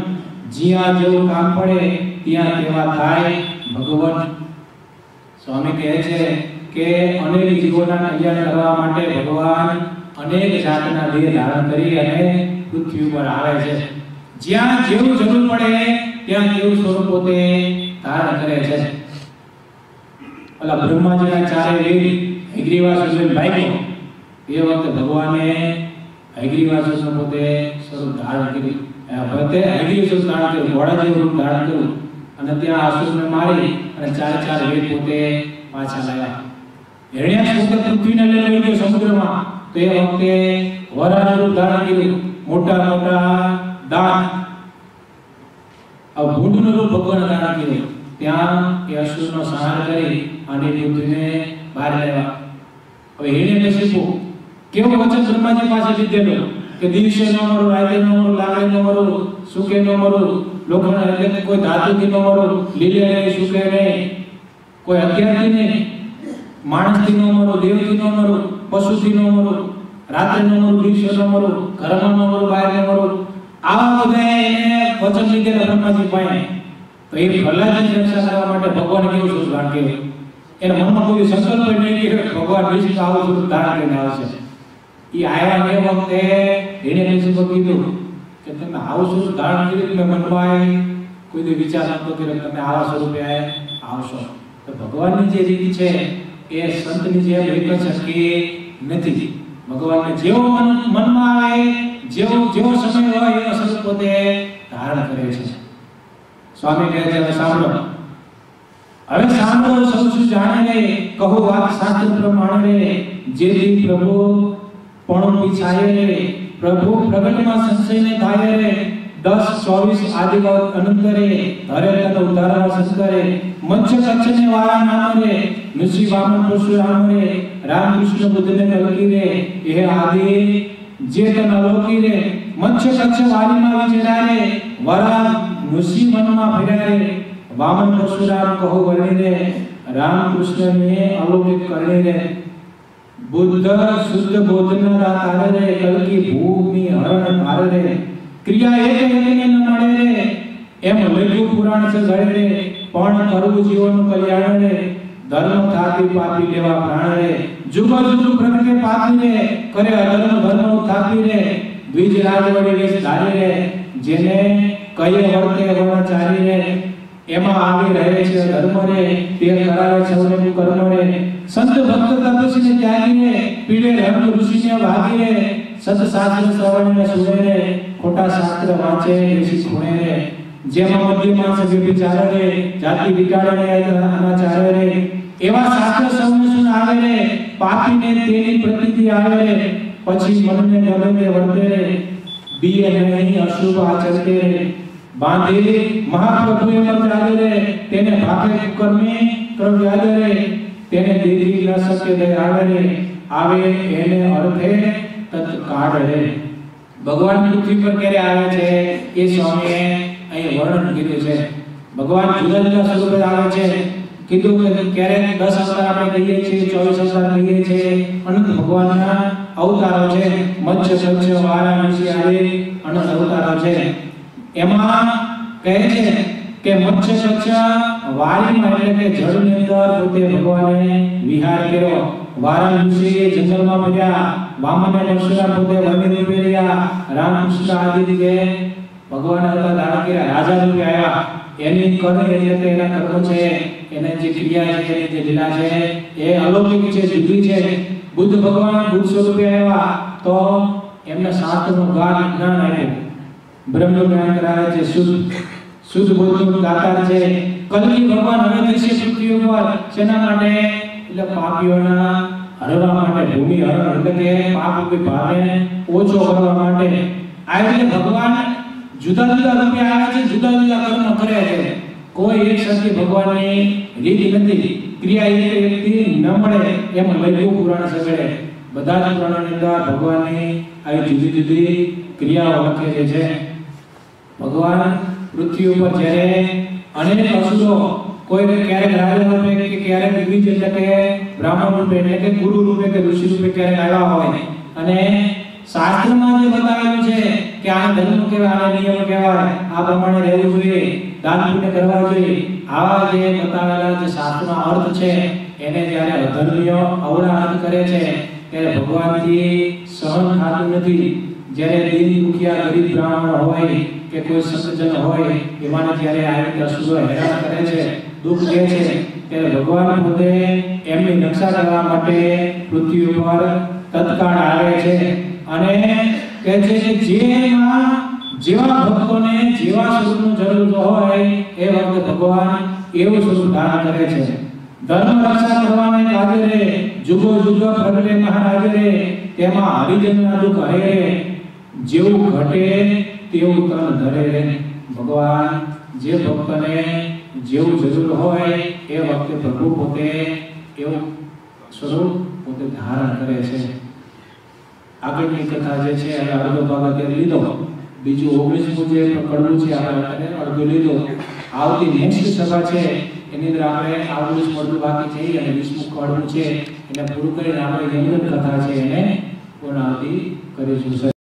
જ્યાં જેવું કામ પડે ત્યાં તેવા થાય ભગવાન. સ્વામી કહે છે કે અનેક જીવોના કલ્યાણ કરવા માટે ભગવાન અનેક જાતના દેહ ધારણ કરી અને પૃથ્વી ઉપર આવે છે. જ્યાં જેવું જરૂર પડે ત્યાં તેવું સ્વરૂપ પોતે ધારણ કરે છે. ઓલા બ્રહ્માજીના ચારે વેદ હૈગ્રીવાસુદેવ ભાઈઓ એ વખતે ભગવાને હૈગ્રીવાસુનું પોતે સ્વરૂપ ધારણ કર્યું. ભગતે હૈગ્રીવ સ્વરૂપ ધારણ કર્યું, ઘોડા જેવું રૂપ ધારણ કર્યું અને ત્યાં અસુરને મારી અને ચાર વેદ પોતે પાછા લાવ્યા. હિરણ્યાક્ષ પોતે પૃથ્વીને લઈ ગયો સમુદ્રમાં, તો એ વખતે વરાહનું રૂપ ધારણ કર્યું, મોટા મોટા દાંત, ભૂંડનું રૂપ ભગવાન ધારણ કર્યું. ત્યાં એ અસુરનો સંહાર કરી અને પૃથ્વીને બહાર લાવ્યા. હવે હિરણ્યકશિપુ કેવું વચન બ્રહ્માજી પાસે લીધેલું કે દિવસે ન મરું, રાતે ન મરું, લાકડે ન મરું, સુકે ન મરું, લોખંડ એટલે કોઈ ધાતુથી ન મરું, લીલે નહીં, સુકે નહીં, કોઈ હથિયારથી નહીં, માણસથી ન મરું, દેવથી ન મરું, પશુથી ન મરું, રાત્રે ન મરું, દિવસે ન મરું, ઘરમાં ન મરું, બહાર ન મરું. આવા બધા એને વચન લીધેલા બ્રહ્માજી પાસે. તો એ પ્રહલાદની રક્ષા કરવા માટે ભગવાન કેવું સ્વરૂપ ધારણ કર્યું. એના મનમાં કોઈ સંકલ્પ નહીં કે ભગવાન વિષ્ણુ આવું સ્વરૂપ ધારણ કરીને આવશે. એ આવ્યા એ વખતે હિરણ્યકશિપુએ કીધું કે તમે આવું સ્વરૂપ ધારણ કર્યું, મેં મનમાં કોઈ દી વિચાર નતો કર્યો તમે આવા સ્વરૂપે આવશો. તો ભગવાનની જે રીત છે એ સંતની જેમ રીત શકી નથી. ભગવાનને જેવો મનમાં આવે, જેવો સમય હોય એવો સ્વરૂપ પોતે ધારણ કરે છે. સ્વામી કહે છે હવે સાંભળો, સૌ શું જાણે રે, કહો વાત શાસ્ત્ર પ્રમાણે રે, જેથી પ્રભુ પણ પીછાય રે, પ્રભુ પ્રગટમાં સંશય ને થાય રે, 10-24 આદિવત અનંતરે, હરે તન ઉદ્ધારવા સંકરે, મચ્છ કચ્છને વાળા નામ રે, ઋષિ વામન પરશુરામ રે, રામ કૃષ્ણ બુદ્ધને કલકી રે, એ આદિ જે તન અલોકી રે, મચ્છ કચ્છ વાલીમાં વિચરા રે, વરા ઋષિ વનમાં ફર્યા રે, વામન પરશુરામ કહો વર્ણી રે, રામ કૃષ્ણને અલૌકિક કરણી રે, બુદ્ધ શુદ્ધ બોધના દાતા રે, કલકી ભૂમિ હરણ ભાર રે, ક્રિયા એક એકને ન મળે રે, એમ લખ્યું પુરાણ છે ગળે રે, પણ કરવું જીવનનું કલ્યાણ રે, ધર્મ થાપી પાપી લેવા પ્રાણ રે, જુગ જુગ પ્રગટે પાપી રે, કરે અધર્મ ધર્મ થાપી રે, દ્વિજ રાજ વડે વેશ ધારી રે, જેને કયે વર્તે વર્ણચારી રે, એમાં આવી રહે છે ધર્મ રે, તે કરાવે સૌને કર્મ રે, સંત ભક્ત તપસ્વીને ત્યાગી રે, પીડે રંગ ઋષિને ભાગી રે, સત શાસ્ત્ર શ્રવણને સુને રે, ખોટા શાસ્ત્ર વાંચે બેસી ખૂણે રે, જેમાં મધ્ય માસ વ્યભિચાર રે, જાતિ વિકાળને અનાચાર રે, એવા શાસ્ત્ર સૌને સુન આવે રે, પાપીને તેની પ્રતીતિ આવે રે, પછી મનને ગમે વર્તે રે, બીએ નહીં અશુભ આચરતે રે, બાંધે મહાપ્રભુએ મંત્ર આવે રે, તેને ભાગે કુકર્મે પ્રવ્યાદ રે, તેને દીધી ન શકે દે આવે રે, આવે એને અર્થે તત્કાળ રે. ભગવાન પૃથ્વી પર ક્યારે આવે છે એ સ્વામીએ અહીં વર્ણન કર્યું છે. ભગવાન જુદા જુદા સ્વરૂપે આવે છે. કીધું કે ક્યારેક 10 અવતાર આપણે કહીએ છીએ, 24 અવતાર કહીએ છીએ, અનંત ભગવાનના અવતારો છે. મત્સ્ય કચ્છ વારા ઋષિ આદિ અનંત અવતારો છે. એમાં કહે છે કે મત્સ્ય કચ્છ વારીમાં એટલે કે જળની અંદર પોતે ભગવાને વિહાર કર્યો. વારાણસી જંગલમાં ફર્યા, વામને પરશુરામ પોતે વન્ય રૂપે રહ્યા, રામકૃષ્ણ આદિ જે ભગવાન હતા ધારણ કર્યા, રાજા રૂપે આવ્યા. એની કર્મ એટલે કે એના કર્મ છે, એને જે ક્રિયા છે, એની જે લીલા છે એ અલૌકિક છે, જુદી છે. બુદ્ધ ભગવાન બુદ્ધ સ્વરૂપે આવ્યા તો એમને શાસ્ત્રનું જ્ઞાન આપ્યું, બ્રહ્મ જ્ઞાન કરાવે છે, શુદ્ધ બોધનું દાતા છે. કલકી ભગવાન હવે થશે પૃથ્વી ઉપર શેના માટે? એટલે પાપીઓના હરવા માટે, ભૂમિ હરણ એટલે કે પાપ રૂપી ભારને ઓછો કરવા માટે. આ એટલે ભગવાન જુદા જુદા રૂપે આવે છે, જુદા જુદા કર્મ કરે છે. કોઈ એક સરખી ભગવાનની રીત નથી, ક્રિયા એકથી ન મળે એમ લખ્યું પુરાણ સગળે. બધા જ પુરાણોની અંદર ભગવાનની આવી જુદી જુદી ક્રિયાઓ લખેલી છે. ભગવાન પૃથ્વી ઉપર જ્યારે અનેક અસુરો કોઈને ક્યારેક રાજા રૂપે કે ક્યારેક દ્વિજ એટલે કે બ્રાહ્મણ રૂપે એટલે કે ગુરુ રૂપે કે ઋષિ રૂપે ક્યારેક આવ્યા હોય અને શાસ્ત્રમાં જે બતાવેલું છે કે આ ધર્મ કહેવાય, આ નિયમ કહેવાય, આ પ્રમાણે રહેવું જોઈએ, દાન પુણ્ય કરવા જોઈએ, આવા જે બતાવેલા જે શાસ્ત્રના અર્થ છે એને જ્યારે અધર્મીઓ અવળા અર્થ કરે છે ત્યારે ભગવાનથી સહન થતું નથી। જ્યારે દીન દુખિયા ગરીબ બ્રાહ્મણ હોય કે કોઈ સંતજન હોય એમાંને જ્યારે આવી રીતે અસુરો હેરાન કરે છે, દુઃખ દે છે, ત્યારે ભગવાન પોતે એમની રક્ષા કરવા માટે પૃથ્વી ઉપર તત્કાળ આવે છે અને કહે છે કે જેવા ભક્તોને જેવા સ્વરૂપનું જરૂર હોય એ વખતે ભગવાન એવું સ્વરૂપ ધારણ કરે છે। ધર્મ રક્ષા કરવાને કાજે રે જુગો જુગો પ્રગટે મહારાજ રે, તેમાં હરિજનના દુઃખ હરે રે, જેવું ઘટે તેવું તન ધરે રે। ભગવાન જે ભક્તને જેવું જરૂર હોય એ વખતે પ્રભુ પોતે એવું સ્વરૂપ પોતે ધારણ કરે છે। આગળની કથા જે છે એને અડધો ભાગ અત્યારે લીધો, બીજું 19મું જે કડવું છે આપણે અડધો લીધો। આવતી નેક્સ્ટ સભા છે એની અંદર આપણે આ 19મું અડધું બાકી છે અને 20મું કડવું છે એને પૂરું કરીને આપણે યમુન કથા છે એને પૂર્ણાહુતિ કરીશું।